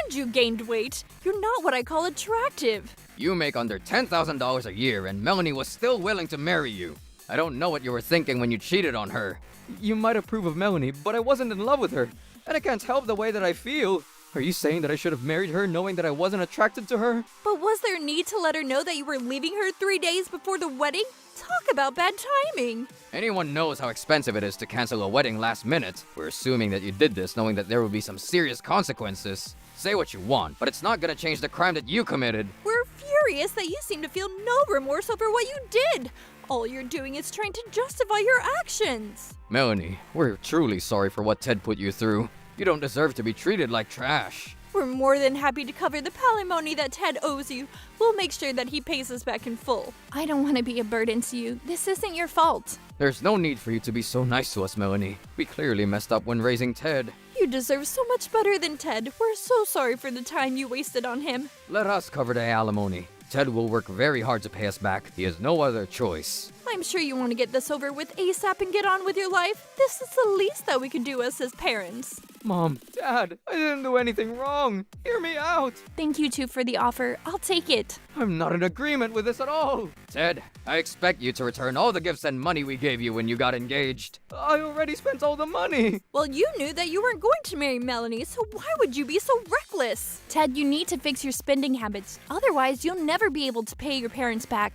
And you gained weight. You're not what I call attractive. You make under $10,000 a year and Melanie was still willing to marry you. I don't know what you were thinking when you cheated on her. You might approve of Melanie, but I wasn't in love with her. And I can't help the way that I feel. Are you saying that I should have married her knowing that I wasn't attracted to her? But was there need to let her know that you were leaving her 3 days before the wedding? Talk about bad timing. Anyone knows how expensive it is to cancel a wedding last minute. We're assuming that you did this knowing that there will be some serious consequences. Say what you want, but it's not gonna change the crime that you committed. We're furious that you seem to feel no remorse over what you did. All you're doing is trying to justify your actions. Melanie, we're truly sorry for what Ted put you through. You don't deserve to be treated like trash. We're more than happy to cover the palimony that Ted owes you. We'll make sure that he pays us back in full. I don't want to be a burden to you. This isn't your fault. There's no need for you to be so nice to us, Melanie. We clearly messed up when raising Ted. You deserve so much better than Ted. We're so sorry for the time you wasted on him. Let us cover the alimony. Ted will work very hard to pay us back. He has no other choice. I'm sure you want to get this over with ASAP and get on with your life. This is the least that we could do as his parents. Mom, Dad, I didn't do anything wrong. Hear me out. Thank you two for the offer. I'll take it. I'm not in agreement with this at all. Ted, I expect you to return all the gifts and money we gave you when you got engaged. I already spent all the money. Well, you knew that you weren't going to marry Melanie, so why would you be so reckless? Ted, you need to fix your spending habits. Otherwise, you'll never be able to pay your parents back.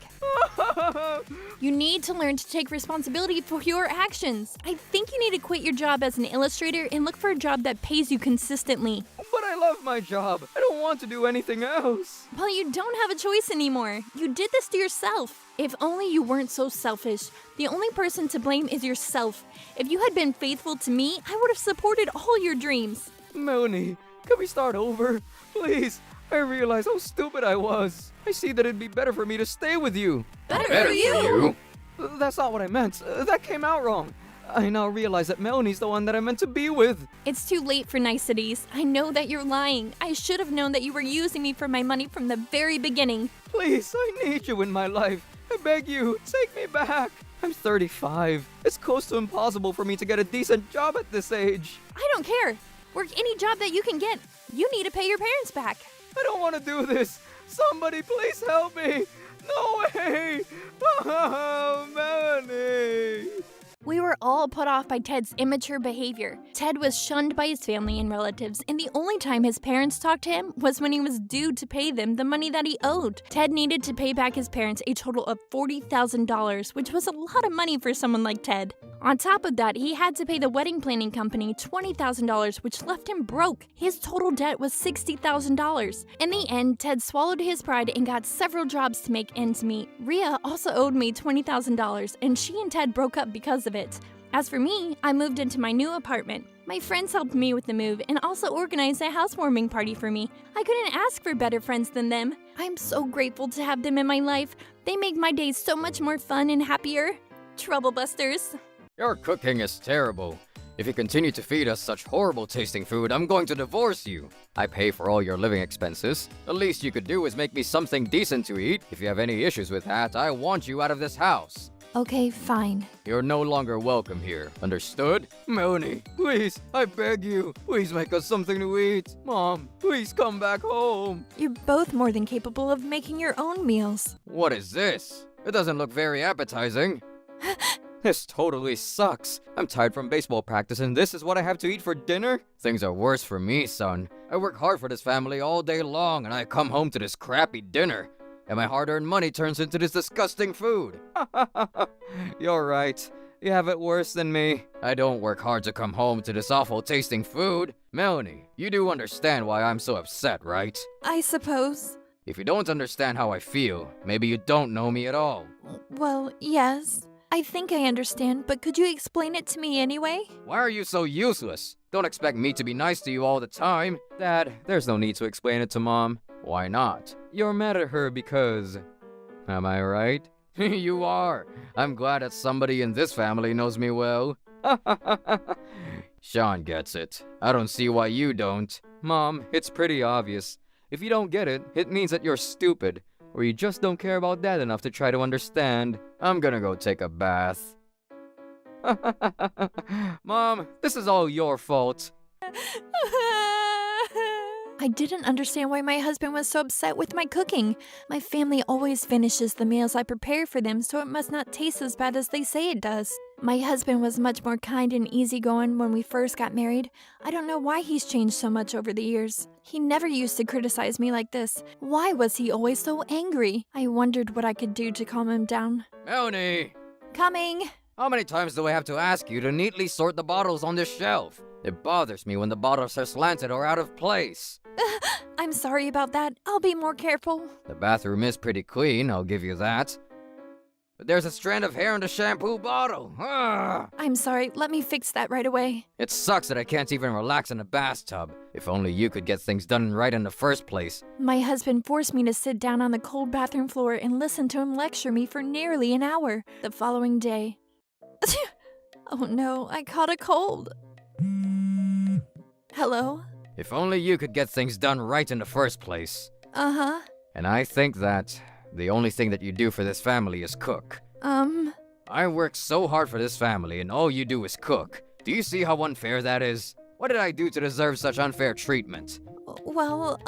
You need to learn to take responsibility for your actions. I think you need to quit your job as an illustrator and look for a job that pays you consistently. But I love my job. I don't want to do anything else. Well, you don't have a choice anymore. You did this to yourself. If only you weren't so selfish. The only person to blame is yourself. If you had been faithful to me, I would have supported all your dreams. Melanie, can we start over? Please. I realize how stupid I was. I see that it'd be better for me to stay with you. Better for you? That's not what I meant. That came out wrong. I now realize that Melanie's the one that I meant to be with. It's too late for niceties. I know that you're lying. I should have known that you were using me for my money from the very beginning. Please, I need you in my life. I beg you, take me back. I'm 35. It's close to impossible for me to get a decent job at this age. I don't care. Work any job that you can get. You need to pay your parents back. I don't want to do this. Somebody please help me. No way. Oh, Melanie. We were all put off by Ted's immature behavior. Ted was shunned by his family and relatives, and the only time his parents talked to him was when he was due to pay them the money that he owed. Ted needed to pay back his parents a total of $40,000, which was a lot of money for someone like Ted. On top of that, he had to pay the wedding planning company $20,000, which left him broke. His total debt was $60,000. In the end, Ted swallowed his pride and got several jobs to make ends meet. Rhea also owed me $20,000, and she and Ted broke up because of it. As for me, I moved into my new apartment. My friends helped me with the move and also organized a housewarming party for me. I couldn't ask for better friends than them. I'm so grateful to have them in my life. They make my days so much more fun and happier. Troublebusters. Your cooking is terrible. If you continue to feed us such horrible tasting food, I'm going to divorce you. I pay for all your living expenses. The least you could do is make me something decent to eat. If you have any issues with that, I want you out of this house. Okay, fine. You're no longer welcome here. Understood? Melanie, please, I beg you. Please make us something to eat. Mom, please come back home. You're both more than capable of making your own meals. What is this? It doesn't look very appetizing. This totally sucks. I'm tired from baseball practice and this is what I have to eat for dinner? Things are worse for me, son. I work hard for this family all day long and I come home to this crappy dinner. And my hard-earned money turns into this disgusting food. You're right. You have it worse than me. I don't work hard to come home to this awful-tasting food. Melanie, you do understand why I'm so upset, right? I suppose. If you don't understand how I feel, maybe you don't know me at all. Well, yes. I think I understand, but could you explain it to me anyway? Why are you so useless? Don't expect me to be nice to you all the time. Dad, there's no need to explain it to Mom. Why not? You're mad at her because... Am I right? You are. I'm glad that somebody in this family knows me well. Sean gets it. I don't see why you don't. Mom, it's pretty obvious. If you don't get it, it means that you're stupid, or you just don't care about Dad enough to try to understand. I'm gonna go take a bath. Mom, this is all your fault. I didn't understand why my husband was so upset with my cooking. My family always finishes the meals I prepare for them, so it must not taste as bad as they say it does. My husband was much more kind and easygoing when we first got married. I don't know why he's changed so much over the years. He never used to criticize me like this. Why was he always so angry? I wondered what I could do to calm him down. Melanie! Coming! How many times do I have to ask you to neatly sort the bottles on this shelf? It bothers me when the bottles are slanted or out of place. I'm sorry about that. I'll be more careful. The bathroom is pretty clean, I'll give you that. But there's a strand of hair in the shampoo bottle. Ugh. I'm sorry. Let me fix that right away. It sucks that I can't even relax in a bathtub. If only you could get things done right in the first place. My husband forced me to sit down on the cold bathroom floor and listen to him lecture me for nearly an hour. The following day... Oh no, I caught a cold. Hello? If only you could get things done right in the first place. Uh-huh. And I think that the only thing that you do for this family is cook. I work so hard for this family and all you do is cook. Do you see how unfair that is? What did I do to deserve such unfair treatment? Well,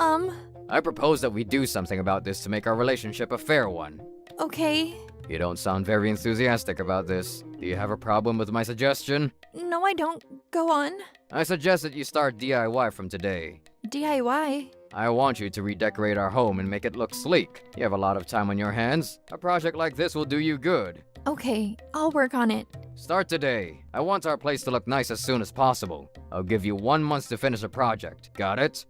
I propose that we do something about this to make our relationship a fair one. okay. You don't sound very enthusiastic about this. Do you have a problem with my suggestion? No, I don't. Go on. I suggest that you start DIY from today. DIY? I want you to redecorate our home and make it look sleek. You have a lot of time on your hands. A project like this will do you good. Okay, I'll work on it. Start today. I want our place to look nice as soon as possible. I'll give you 1 month to finish a project. Got it?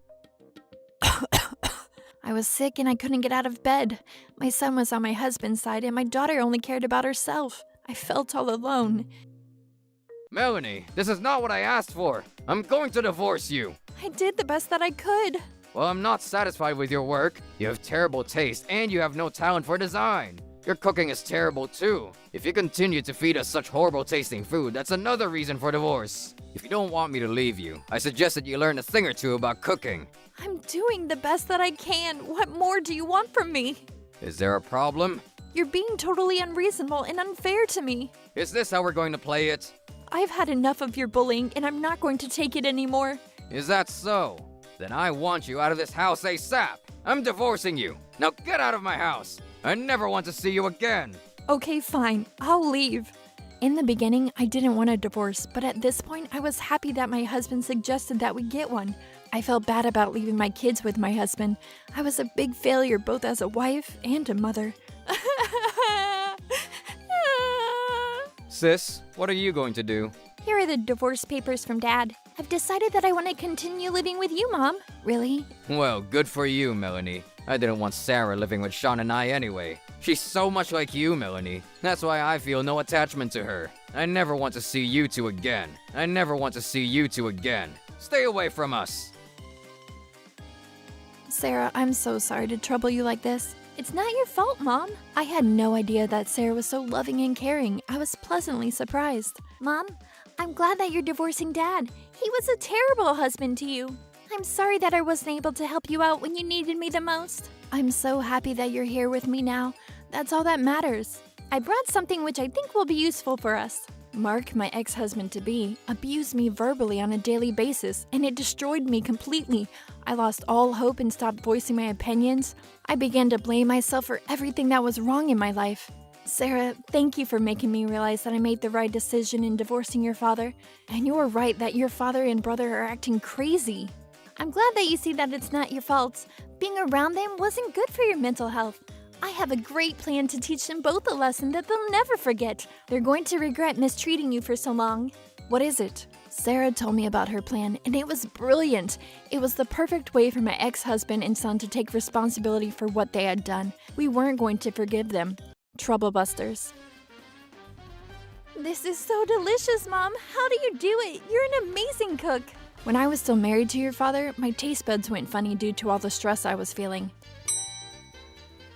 I was sick and I couldn't get out of bed. My son was on my husband's side and my daughter only cared about herself. I felt all alone. Melanie, this is not what I asked for. I'm going to divorce you. I did the best that I could. Well, I'm not satisfied with your work. You have terrible taste and you have no talent for design. Your cooking is terrible too. If you continue to feed us such horrible tasting food, that's another reason for divorce. If you don't want me to leave you, I suggest that you learn a thing or two about cooking. I'm doing the best that I can. What more do you want from me? Is there a problem? You're being totally unreasonable and unfair to me. Is this how we're going to play it? I've had enough of your bullying and I'm not going to take it anymore. Is that so? Then I want you out of this house ASAP. I'm divorcing you. Now get out of my house. I never want to see you again. Okay, fine. I'll leave. In the beginning, I didn't want a divorce, but at this point, I was happy that my husband suggested that we get one. I felt bad about leaving my kids with my husband. I was a big failure both as a wife and a mother. Sis, what are you going to do? Here are the divorce papers from Dad. I've decided that I want to continue living with you, Mom. Really? Well, good for you, Melanie. I didn't want Sarah living with Sean and I anyway. She's so much like you, Melanie. That's why I feel no attachment to her. I never want to see you two again. I never want to see you two again. Stay away from us. Sarah, I'm so sorry to trouble you like this. It's not your fault, Mom. I had no idea that Sarah was so loving and caring. I was pleasantly surprised. Mom, I'm glad that you're divorcing Dad. He was a terrible husband to you. I'm sorry that I wasn't able to help you out when you needed me the most. I'm so happy that you're here with me now. That's all that matters. I brought something which I think will be useful for us. Mark, my ex-husband-to-be, abused me verbally on a daily basis, and it destroyed me completely. I lost all hope and stopped voicing my opinions. I began to blame myself for everything that was wrong in my life. Sarah, thank you for making me realize that I made the right decision in divorcing your father. And you were right that your father and brother are acting crazy. I'm glad that you see that it's not your fault. Being around them wasn't good for your mental health. I have a great plan to teach them both a lesson that they'll never forget. They're going to regret mistreating you for so long. What is it? Sarah told me about her plan, and it was brilliant. It was the perfect way for my ex-husband and son to take responsibility for what they had done. We weren't going to forgive them. Troublebusters. This is so delicious, Mom. How do you do it? You're an amazing cook. When I was still married to your father, my taste buds went funny due to all the stress I was feeling.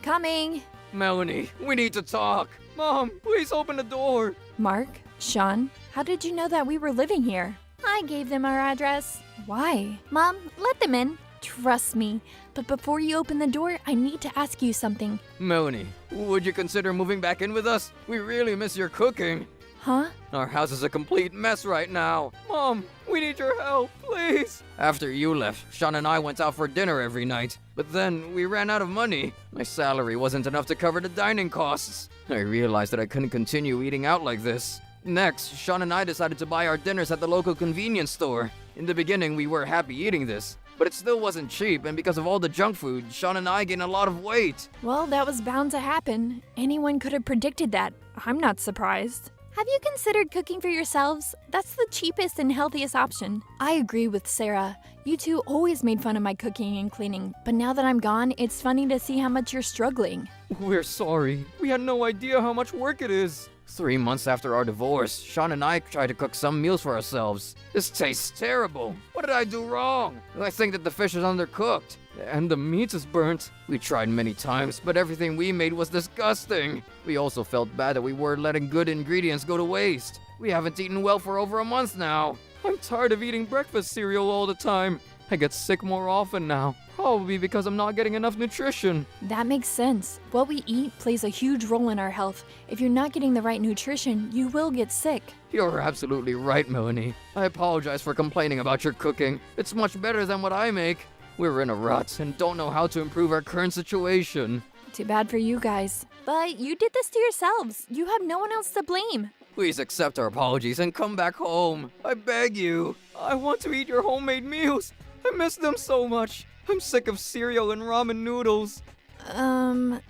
Coming. Melanie, we need to talk. Mom, please open the door. Mark, Sean, how did you know that we were living here? I gave them our address. Why? Mom, let them in. Trust me. But before you open the door, I need to ask you something. Melanie, would you consider moving back in with us? We really miss your cooking. Huh? Our house is a complete mess right now. Mom, we need your help, please. After you left, Sean and I went out for dinner every night. But then we ran out of money. My salary wasn't enough to cover the dining costs. I realized that I couldn't continue eating out like this. Next, Sean and I decided to buy our dinners at the local convenience store. In the beginning, we were happy eating this, but it still wasn't cheap, and because of all the junk food, Sean and I gained a lot of weight. Well, that was bound to happen. Anyone could have predicted that. I'm not surprised. Have you considered cooking for yourselves? That's the cheapest and healthiest option. I agree with Sarah. You two always made fun of my cooking and cleaning, but now that I'm gone, it's funny to see how much you're struggling. We're sorry. We had no idea how much work it is. 3 months after our divorce, Sean and I tried to cook some meals for ourselves. This tastes terrible. What did I do wrong? I think that the fish is undercooked, and the meat is burnt. We tried many times, but everything we made was disgusting. We also felt bad that we were letting good ingredients go to waste. We haven't eaten well for over a month now. I'm tired of eating breakfast cereal all the time. I get sick more often now, probably because I'm not getting enough nutrition. That makes sense. What we eat plays a huge role in our health. If you're not getting the right nutrition, you will get sick. You're absolutely right, Melanie. I apologize for complaining about your cooking. It's much better than what I make. We're in a rut and don't know how to improve our current situation. Too bad for you guys. But you did this to yourselves. You have no one else to blame. Please accept our apologies and come back home. I beg you. I want to eat your homemade meals. I miss them so much. I'm sick of cereal and ramen noodles.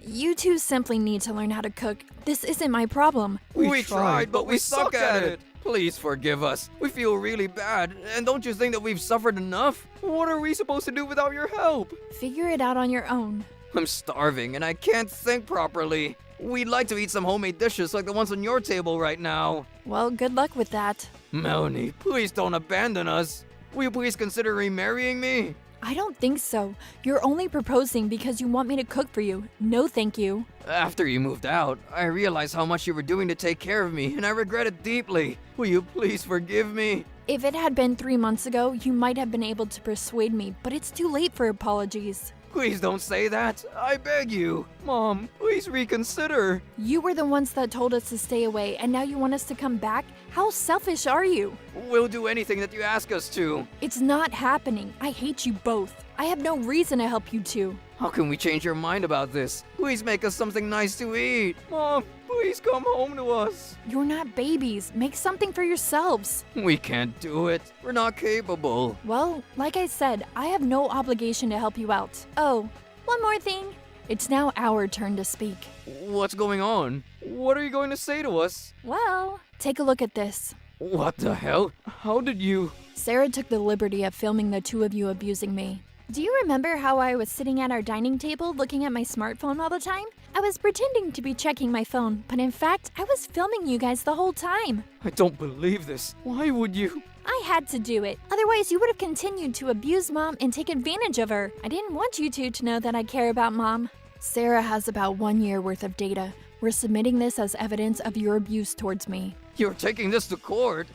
You two simply need to learn how to cook. This isn't my problem. We tried, but we suck at it. Please forgive us. We feel really bad. And don't you think that we've suffered enough? What are we supposed to do without your help? Figure it out on your own. I'm starving and I can't think properly. We'd like to eat some homemade dishes like the ones on your table right now. Well, good luck with that. Melanie, please don't abandon us. Will you please consider remarrying me? I don't think so. You're only proposing because you want me to cook for you. No, thank you. After you moved out, I realized how much you were doing to take care of me, and I regret it deeply. Will you please forgive me? If it had been 3 months ago, you might have been able to persuade me, but it's too late for apologies. Please don't say that. I beg you. Mom, please reconsider. You were the ones that told us to stay away, and now you want us to come back? How selfish are you? We'll do anything that you ask us to. It's not happening. I hate you both. I have no reason to help you two. How can we change your mind about this? Please make us something nice to eat. Mom, please come home to us. You're not babies. Make something for yourselves. We can't do it. We're not capable. Well, like I said, I have no obligation to help you out. Oh, one more thing. It's now our turn to speak. What's going on? What are you going to say to us? Well, take a look at this. What the hell? How did you... Sarah took the liberty of filming the two of you abusing me. Do you remember how I was sitting at our dining table looking at my smartphone all the time? I was pretending to be checking my phone, but in fact, I was filming you guys the whole time. I don't believe this. Why would you... I had to do it. Otherwise, you would have continued to abuse Mom and take advantage of her. I didn't want you two to know that I care about Mom. Sarah has about 1 year worth of data. We're submitting this as evidence of your abuse towards me. You're taking this to court.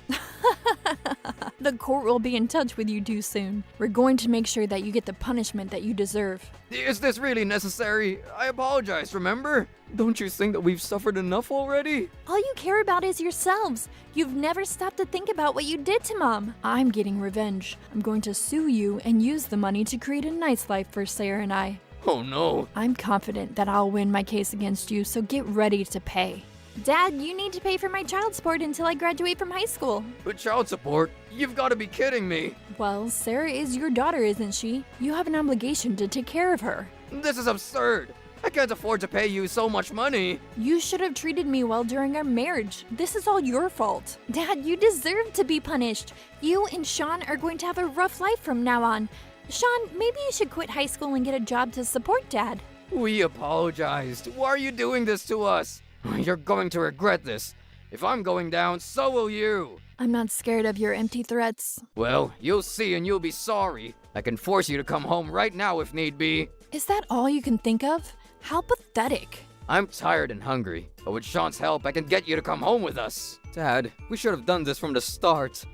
The court will be in touch with you too soon. We're going to make sure that you get the punishment that you deserve. Is this really necessary? I apologize, remember? Don't you think that we've suffered enough already? All you care about is yourselves. You've never stopped to think about what you did to Mom. I'm getting revenge. I'm going to sue you and use the money to create a nice life for Sarah and I. Oh no. I'm confident that I'll win my case against you, so get ready to pay. Dad, you need to pay for my child support until I graduate from high school. With child support? You've got to be kidding me. Well, Sarah is your daughter, isn't she? You have an obligation to take care of her. This is absurd. I can't afford to pay you so much money. You should have treated me well during our marriage. This is all your fault. Dad, you deserve to be punished. You and Sean are going to have a rough life from now on. Sean, maybe you should quit high school and get a job to support Dad. We apologized. Why are you doing this to us? You're going to regret this. If I'm going down, so will you. I'm not scared of your empty threats. Well, you'll see and you'll be sorry. I can force you to come home right now if need be. Is that all you can think of? How pathetic. I'm tired and hungry, but with Sean's help, I can get you to come home with us. Dad, we should have done this from the start.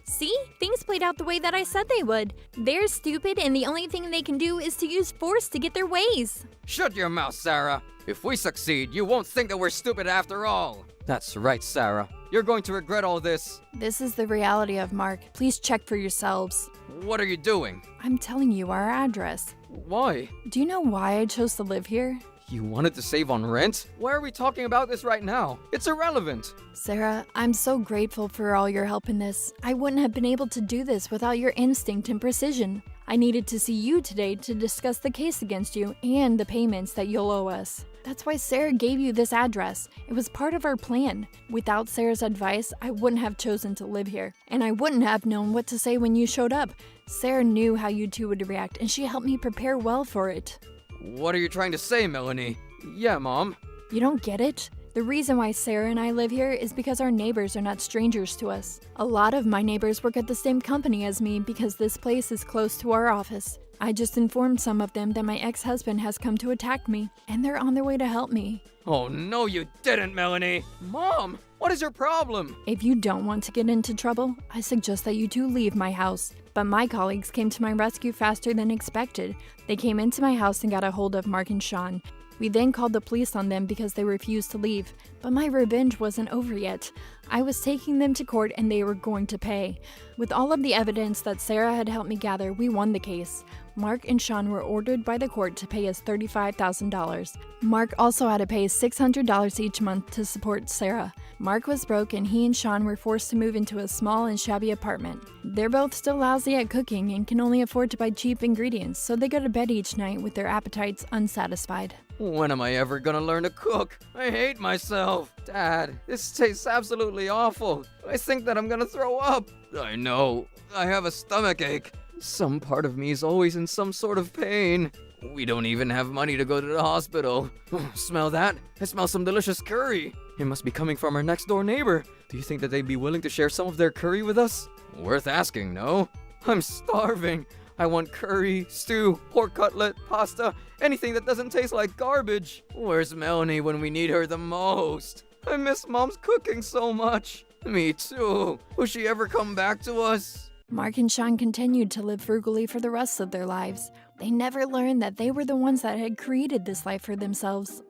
See? Things played out the way that I said they would. They're stupid, and the only thing they can do is to use force to get their ways. Shut your mouth, Sarah. If we succeed, you won't think that we're stupid after all. That's right, Sarah. You're going to regret all this. This is the reality of Mark. Please check for yourselves. What are you doing? I'm telling you our address. Why? Do you know why I chose to live here? You wanted to save on rent? Why are we talking about this right now? It's irrelevant. Sarah, I'm so grateful for all your help in this. I wouldn't have been able to do this without your instinct and precision. I needed to see you today to discuss the case against you and the payments that you'll owe us. That's why Sarah gave you this address. It was part of our plan. Without Sarah's advice, I wouldn't have chosen to live here. And I wouldn't have known what to say when you showed up. Sarah knew how you two would react, and she helped me prepare well for it. What are you trying to say, Melanie? Yeah, Mom. You don't get it? The reason why Sarah and I live here is because our neighbors are not strangers to us. A lot of my neighbors work at the same company as me because this place is close to our office. I just informed some of them that my ex-husband has come to attack me, and they're on their way to help me. Oh, no, you didn't, Melanie. Mom, what is your problem? If you don't want to get into trouble, I suggest that you two leave my house. But my colleagues came to my rescue faster than expected. They came into my house and got a hold of Mark and Sean. We then called the police on them because they refused to leave. But my revenge wasn't over yet. I was taking them to court and they were going to pay. With all of the evidence that Sarah had helped me gather, we won the case. Mark and Sean were ordered by the court to pay us $35,000. Mark also had to pay $600 each month to support Sarah. Mark was broke and he and Sean were forced to move into a small and shabby apartment. They're both still lousy at cooking and can only afford to buy cheap ingredients, so they go to bed each night with their appetites unsatisfied. When am I ever gonna learn to cook? I hate myself. Dad, this tastes absolutely awful. I think that I'm gonna throw up. I know. I have a stomachache. Some part of me is always in some sort of pain. We don't even have money to go to the hospital. Smell that? I smell some delicious curry. It must be coming from our next door neighbor. Do you think that they'd be willing to share some of their curry with us? Worth asking, no? I'm starving. I want curry, stew, pork cutlet, pasta, anything that doesn't taste like garbage. Where's Melanie when we need her the most? I miss Mom's cooking so much. Me too. Will she ever come back to us? Mark and Sean continued to live frugally for the rest of their lives. They never learned that they were the ones that had created this life for themselves.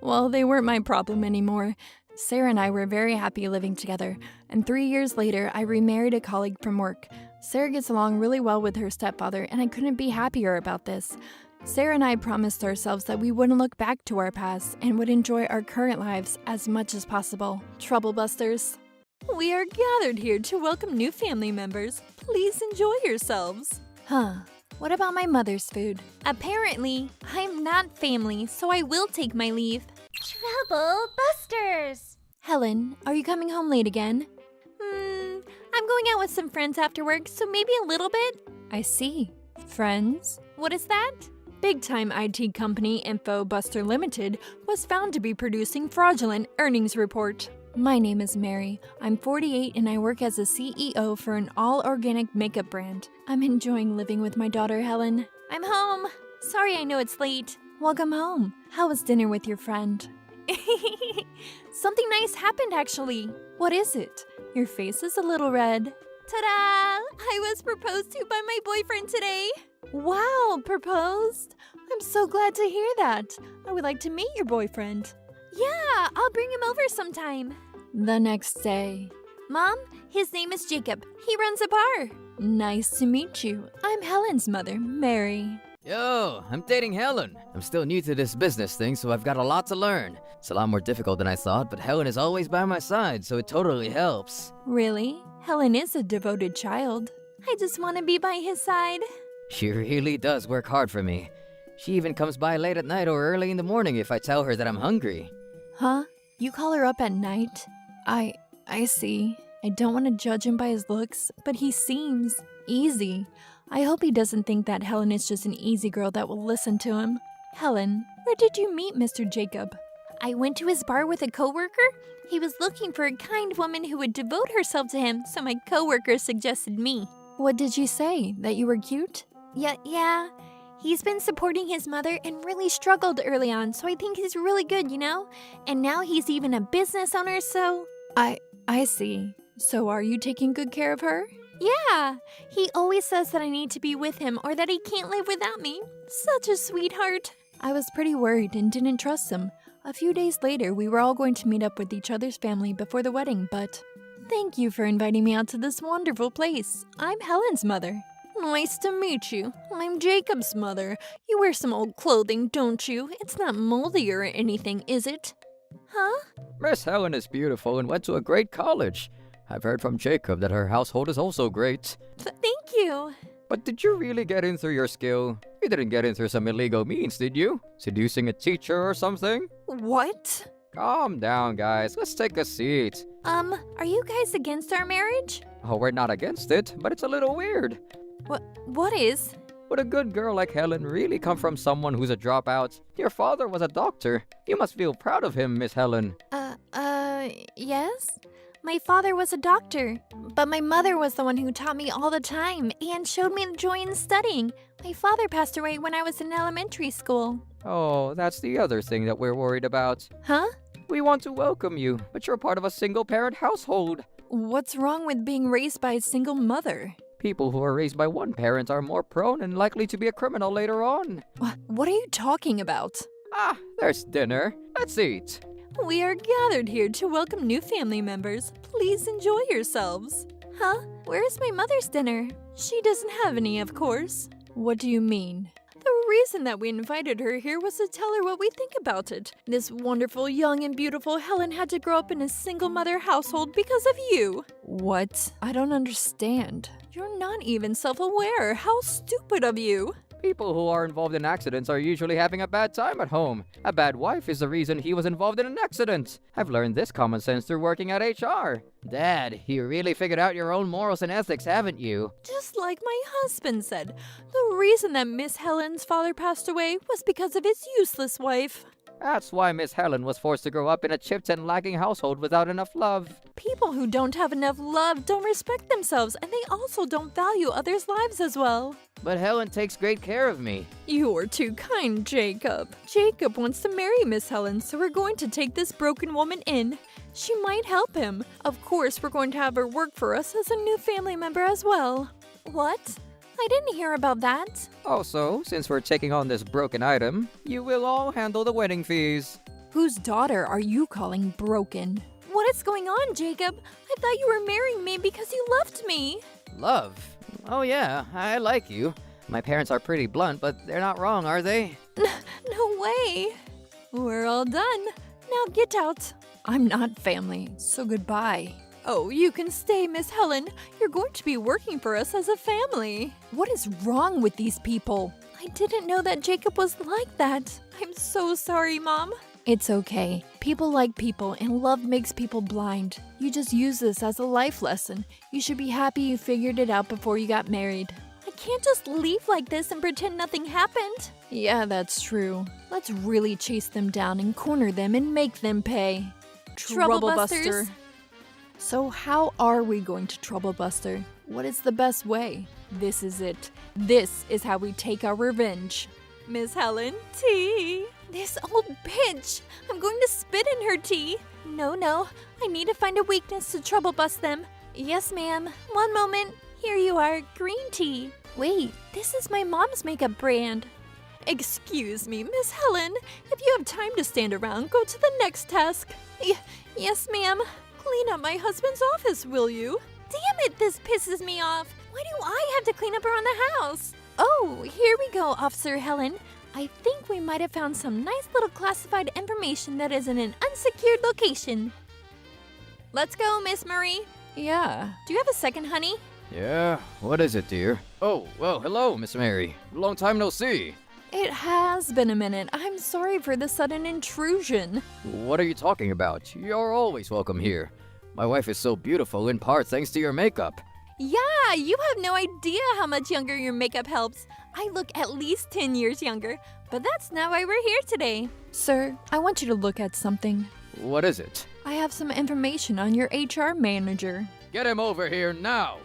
Well, they weren't my problem anymore. Sarah and I were very happy living together, and 3 years later, I remarried a colleague from work. Sarah gets along really well with her stepfather, and I couldn't be happier about this. Sarah and I promised ourselves that we wouldn't look back to our past and would enjoy our current lives as much as possible. Troublebusters. We are gathered here to welcome new family members. Please enjoy yourselves. What about my mother's food? Apparently, I'm not family, so I will take my leave. Trouble Busters! Helen, are you coming home late again? I'm going out with some friends after work, so maybe a little bit. I see. Friends? What is that? Big-time IT company Info Buster Limited was found to be producing fraudulent earnings report. My name is Mary. I'm 48 and I work as a CEO for an all-organic makeup brand. I'm enjoying living with my daughter, Helen. I'm home. Sorry I know it's late. Welcome home. How was dinner with your friend? Something nice happened, actually. What is it? Your face is a little red. Ta-da! I was proposed to by my boyfriend today. Wow, proposed? I'm so glad to hear that. I would like to meet your boyfriend. Yeah, I'll bring him over sometime. The next day. Mom, his name is Jacob. He runs a bar. Nice to meet you. I'm Helen's mother, Mary. Yo, I'm dating Helen. I'm still new to this business thing, so I've got a lot to learn. It's a lot more difficult than I thought, but Helen is always by my side, so it totally helps. Really? Helen is a devoted child. I just want to be by his side. She really does work hard for me. She even comes by late at night or early in the morning if I tell her that I'm hungry. Huh? You call her up at night? I see. I don't want to judge him by his looks, but he seems easy. I hope he doesn't think that Helen is just an easy girl that will listen to him. Helen, where did you meet Mr. Jacob? I went to his bar with a coworker. He was looking for a kind woman who would devote herself to him, so my coworker suggested me. What did you say? That you were cute? Yeah. He's been supporting his mother and really struggled early on, so I think he's really good, you know? And now he's even a business owner, so... I see. So are you taking good care of her? Yeah, he always says that I need to be with him or that he can't live without me. Such a sweetheart. I was pretty worried and didn't trust him. A few days later, we were all going to meet up with each other's family before the wedding, but... Thank you for inviting me out to this wonderful place. I'm Helen's mother. Nice to meet you. I'm Jacob's mother. You wear some old clothing, don't you? It's not moldy or anything, is it? Huh? Miss Helen is beautiful and went to a great college. I've heard from Jacob that her household is also great. Thank you. But did you really get in through your skill? You didn't get in through some illegal means, did you? Seducing a teacher or something? What? Calm down, guys. Let's take a seat. Are you guys against our marriage? Oh, we're not against it, but it's a little weird. What is? Would a good girl like Helen really come from someone who's a dropout? Your father was a doctor. You must feel proud of him, Miss Helen. Yes? My father was a doctor, but my mother was the one who taught me all the time and showed me the joy in studying. My father passed away when I was in elementary school. Oh, that's the other thing that we're worried about. Huh? We want to welcome you, but you're part of a single-parent household. What's wrong with being raised by a single mother? People who are raised by one parent are more prone and likely to be a criminal later on. What are you talking about? Ah, there's dinner. Let's eat. We are gathered here to welcome new family members. Please enjoy yourselves. Huh? Where's my mother's dinner? She doesn't have any, of course. What do you mean? The reason that we invited her here was to tell her what we think about it. This wonderful, young, and beautiful Helen had to grow up in a single mother household because of you. What? I don't understand. You're not even self-aware. How stupid of you. People who are involved in accidents are usually having a bad time at home. A bad wife is the reason he was involved in an accident. I've learned this common sense through working at HR. Dad, you really figured out your own morals and ethics, haven't you? Just like my husband said, the reason that Miss Helen's father passed away was because of his useless wife. That's why Miss Helen was forced to grow up in a chipped and lacking household without enough love. People who don't have enough love don't respect themselves, and they also don't value others' lives as well. But Helen takes great care of me. You're too kind, Jacob. Jacob wants to marry Miss Helen, so we're going to take this broken woman in. She might help him. Of course, we're going to have her work for us as a new family member as well. What? I didn't hear about that. Also, since we're taking on this broken item, you will all handle the wedding fees. Whose daughter are you calling broken? What is going on, Jacob? I thought you were marrying me because you loved me. Love? Oh yeah, I like you. My parents are pretty blunt, but they're not wrong, are they? No way. We're all done. Now get out. I'm not family, so goodbye. Oh, you can stay, Miss Helen. You're going to be working for us as a family. What is wrong with these people? I didn't know that Jacob was like that. I'm so sorry, Mom. It's okay. People like people, and love makes people blind. You just use this as a life lesson. You should be happy you figured it out before you got married. I can't just leave like this and pretend nothing happened. Yeah, that's true. Let's really chase them down and corner them and make them pay. Troublebusters. So how are we going to trouble Buster? What is the best way? This is it. This is how we take our revenge. Miss Helen, tea. This old bitch. I'm going to spit in her tea. No. I need to find a weakness to trouble bust them. Yes, ma'am. One moment. Here you are. Green tea. Wait, this is my mom's makeup brand. Excuse me, Miss Helen. If you have time to stand around, go to the next task. Yes, ma'am. Clean up my husband's office, will you? Damn it, this pisses me off. Why do I have to clean up around the house? Oh, here we go, Officer Helen. I think we might have found some nice little classified information that is in an unsecured location. Let's go, Miss Marie. Yeah. Do you have a second, honey? Yeah, what is it, dear? Oh, well, hello, Miss Mary. Long time no see. It has been a minute. I'm sorry for the sudden intrusion. What are you talking about? You're always welcome here. My wife is so beautiful in part thanks to your makeup. Yeah, you have no idea how much younger your makeup helps. I look at least 10 years younger, but that's not why we're here today. Sir, I want you to look at something. What is it? I have some information on your HR manager. Get him over here now.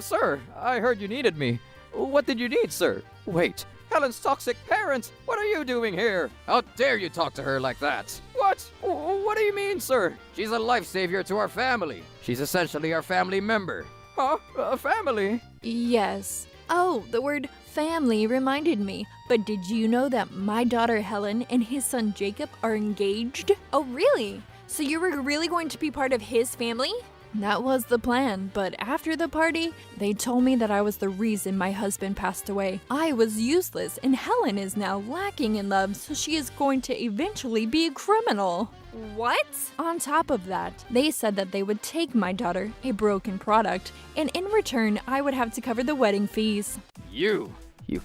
Sir, I heard you needed me. What did you need, sir? Wait, Helen's toxic parent! What are you doing here? How dare you talk to her like that? What? What do you mean, sir? She's a life savior to our family. She's essentially our family member. Huh? A family? Yes. Oh, the word family reminded me. But did you know that my daughter Helen and his son Jacob are engaged? Oh, really? So you were really going to be part of his family? That was the plan, but after the party, they told me that I was the reason my husband passed away. I was useless, and Helen is now lacking in love, so she is going to eventually be a criminal. What? On top of that, they said that they would take my daughter, a broken product, and in return, I would have to cover the wedding fees. You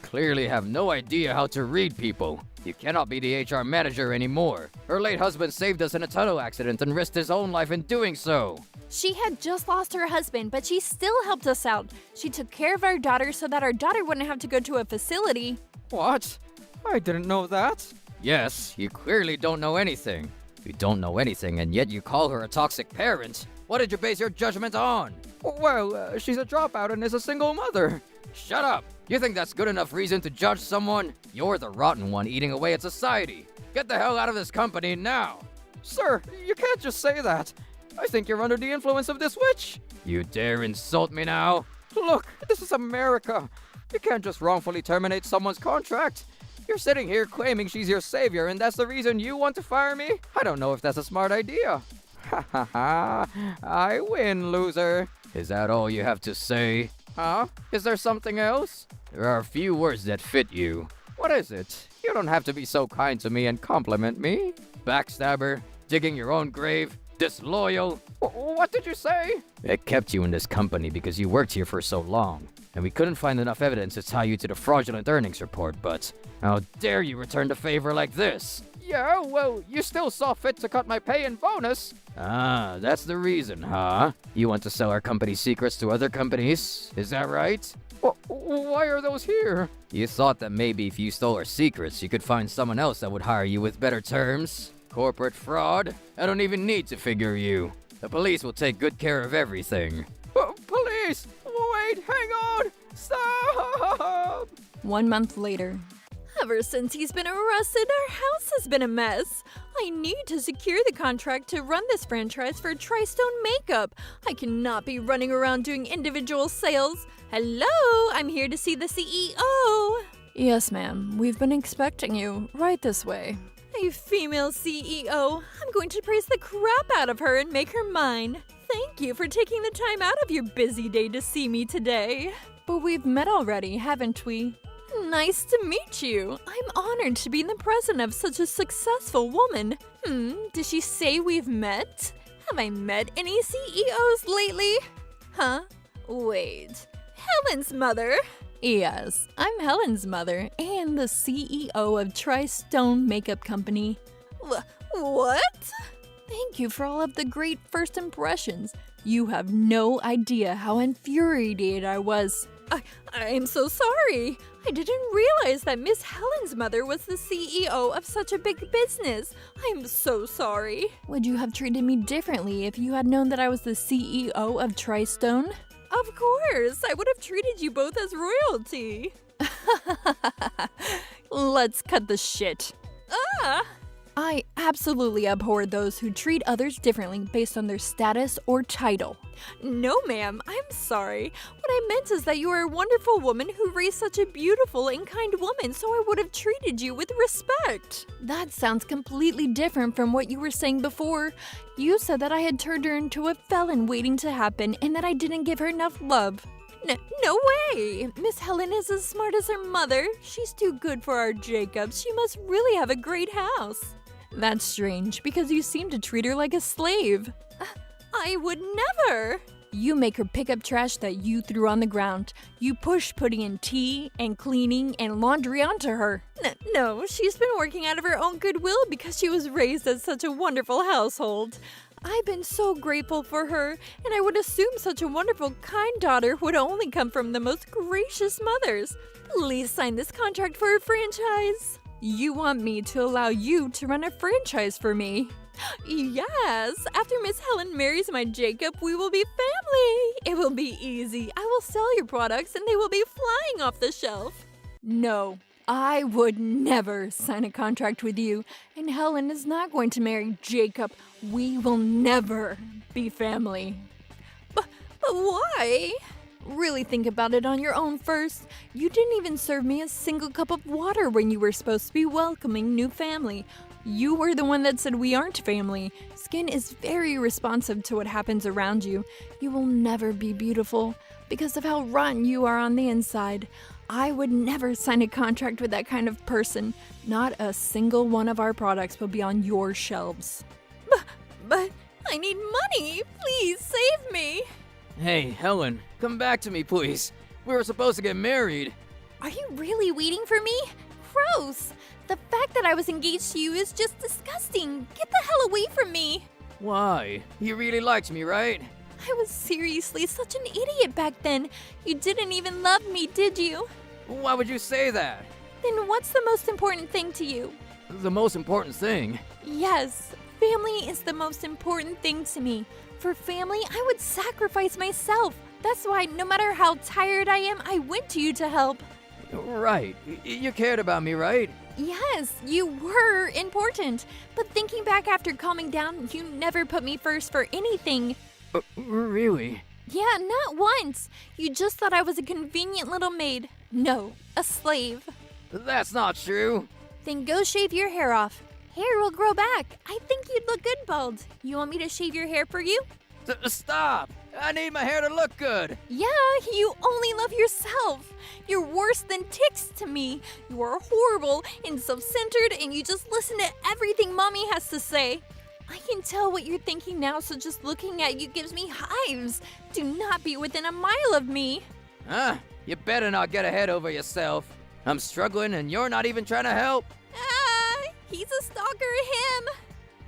clearly have no idea how to read people. You cannot be the HR manager anymore. Her late husband saved us in a tunnel accident and risked his own life in doing so. She had just lost her husband, but she still helped us out. She took care of our daughter so that our daughter wouldn't have to go to a facility. What? I didn't know that. Yes, you clearly don't know anything. You don't know anything, and yet you call her a toxic parent. What did you base your judgment on? Well, she's a dropout and is a single mother. Shut up! You think that's good enough reason to judge someone? You're the rotten one eating away at society. Get the hell out of this company now! Sir, you can't just say that. I think you're under the influence of this witch. You dare insult me now? Look, this is America. You can't just wrongfully terminate someone's contract. You're sitting here claiming she's your savior, and that's the reason you want to fire me? I don't know if that's a smart idea. Ha ha ha. I win, loser. Is that all you have to say? Huh? Is there something else? There are a few words that fit you. What is it? You don't have to be so kind to me and compliment me. Backstabber, digging your own grave, disloyal. What did you say? It kept you in this company because you worked here for so long, and we couldn't find enough evidence to tie you to the fraudulent earnings report, but how dare you return the favor like this? Yeah, well, you still saw fit to cut my pay and bonus. Ah, that's the reason, huh? You want to sell our company's secrets to other companies? Is that right? Why are those here? You thought that maybe if you stole our secrets, you could find someone else that would hire you with better terms? Corporate fraud? I don't even need to figure you. The police will take good care of everything. Police! Wait, hang on! Stop! 1 month later. Ever since he's been arrested, our house has been a mess. I need to secure the contract to run this franchise for Tri-Stone Makeup. I cannot be running around doing individual sales. Hello, I'm here to see the CEO. Yes, ma'am. We've been expecting you. Right this way. A female CEO. I'm going to praise the crap out of her and make her mine. Thank you for taking the time out of your busy day to see me today. But we've met already, haven't we? Nice to meet you. I'm honored to be the president of such a successful woman. Did she say we've met? Have I met any CEOs lately? Huh? Wait. Helen's mother? Yes, I'm Helen's mother and the CEO of Tri-Stone Makeup Company. What? Thank you for all of the great first impressions. You have no idea how infuriated I was. I'm so sorry. I didn't realize that Miss Helen's mother was the CEO of such a big business. I'm so sorry. Would you have treated me differently if you had known that I was the CEO of Tri-Stone? Of course, I would have treated you both as royalty. Let's cut the shit. I absolutely abhor those who treat others differently based on their status or title. No, ma'am, I'm sorry. What I meant is that you are a wonderful woman who raised such a beautiful and kind woman, so I would have treated you with respect. That sounds completely different from what you were saying before. You said that I had turned her into a felon waiting to happen and that I didn't give her enough love. No way! Miss Helen is as smart as her mother. She's too good for our Jacob. She must really have a great house. That's strange, because you seem to treat her like a slave. I would never! You make her pick up trash that you threw on the ground. You push putting in tea and cleaning and laundry onto her. No, she's been working out of her own goodwill because she was raised in such a wonderful household. I've been so grateful for her, and I would assume such a wonderful, kind daughter would only come from the most gracious mothers. Please sign this contract for a franchise. You want me to allow you to run a franchise for me? Yes, after Miss Helen marries my Jacob, we will be family. It will be easy. I will sell your products and they will be flying off the shelf. No, I would never sign a contract with you, and Helen is not going to marry Jacob. We will never be family. But why? Really think about it on your own first. You didn't even serve me a single cup of water when you were supposed to be welcoming new family. You were the one that said we aren't family. Skin is very responsive to what happens around you. You will never be beautiful because of how rotten you are on the inside. I would never sign a contract with that kind of person. Not a single one of our products will be on your shelves. But I need money. Please save me. Hey, Helen, come back to me, please. We were supposed to get married. Are you really waiting for me? Gross! The fact that I was engaged to you is just disgusting. Get the hell away from me. Why? You really liked me, right? I was seriously such an idiot back then. You didn't even love me, did you? Why would you say that? Then what's the most important thing to you? The most important thing. Yes, family is the most important thing to me. For family, I would sacrifice myself. That's why no matter how tired I am, I went to you to help. Right. You cared about me, right? Yes, you were important. But thinking back after calming down, you never put me first for anything. Really? Yeah, not once. You just thought I was a convenient little maid. No, a slave. That's not true. Then go shave your hair off. Hair will grow back. I think you'd look good bald. You want me to shave your hair for you? Stop! I need my hair to look good. Yeah, you only love yourself. You're worse than ticks to me. You are horrible and self-centered, and you just listen to everything Mommy has to say. I can tell what you're thinking now, so just looking at you gives me hives. Do not be within a mile of me. Huh? You better not get ahead over yourself. I'm struggling and you're not even trying to help. He's a stalker, him.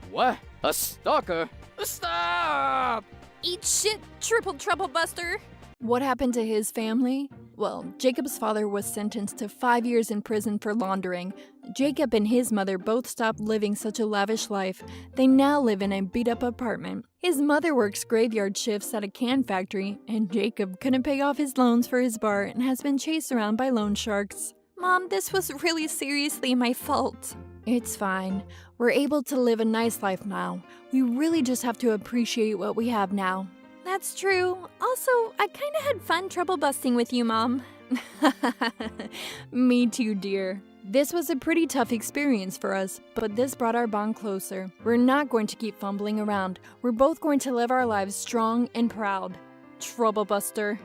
What? A stalker? Stop! Eat shit, triple trouble buster. What happened to his family? Well, Jacob's father was sentenced to 5 years in prison for laundering. Jacob and his mother both stopped living such a lavish life. They now live in a beat-up apartment. His mother works graveyard shifts at a can factory, and Jacob couldn't pay off his loans for his bar and has been chased around by loan sharks. Mom, this was really seriously my fault. It's fine. We're able to live a nice life now. We really just have to appreciate what we have now. That's true. Also, I kind of had fun trouble busting with you, Mom. Me too, dear. This was a pretty tough experience for us, but this brought our bond closer. We're not going to keep fumbling around. We're both going to live our lives strong and proud. Trouble buster.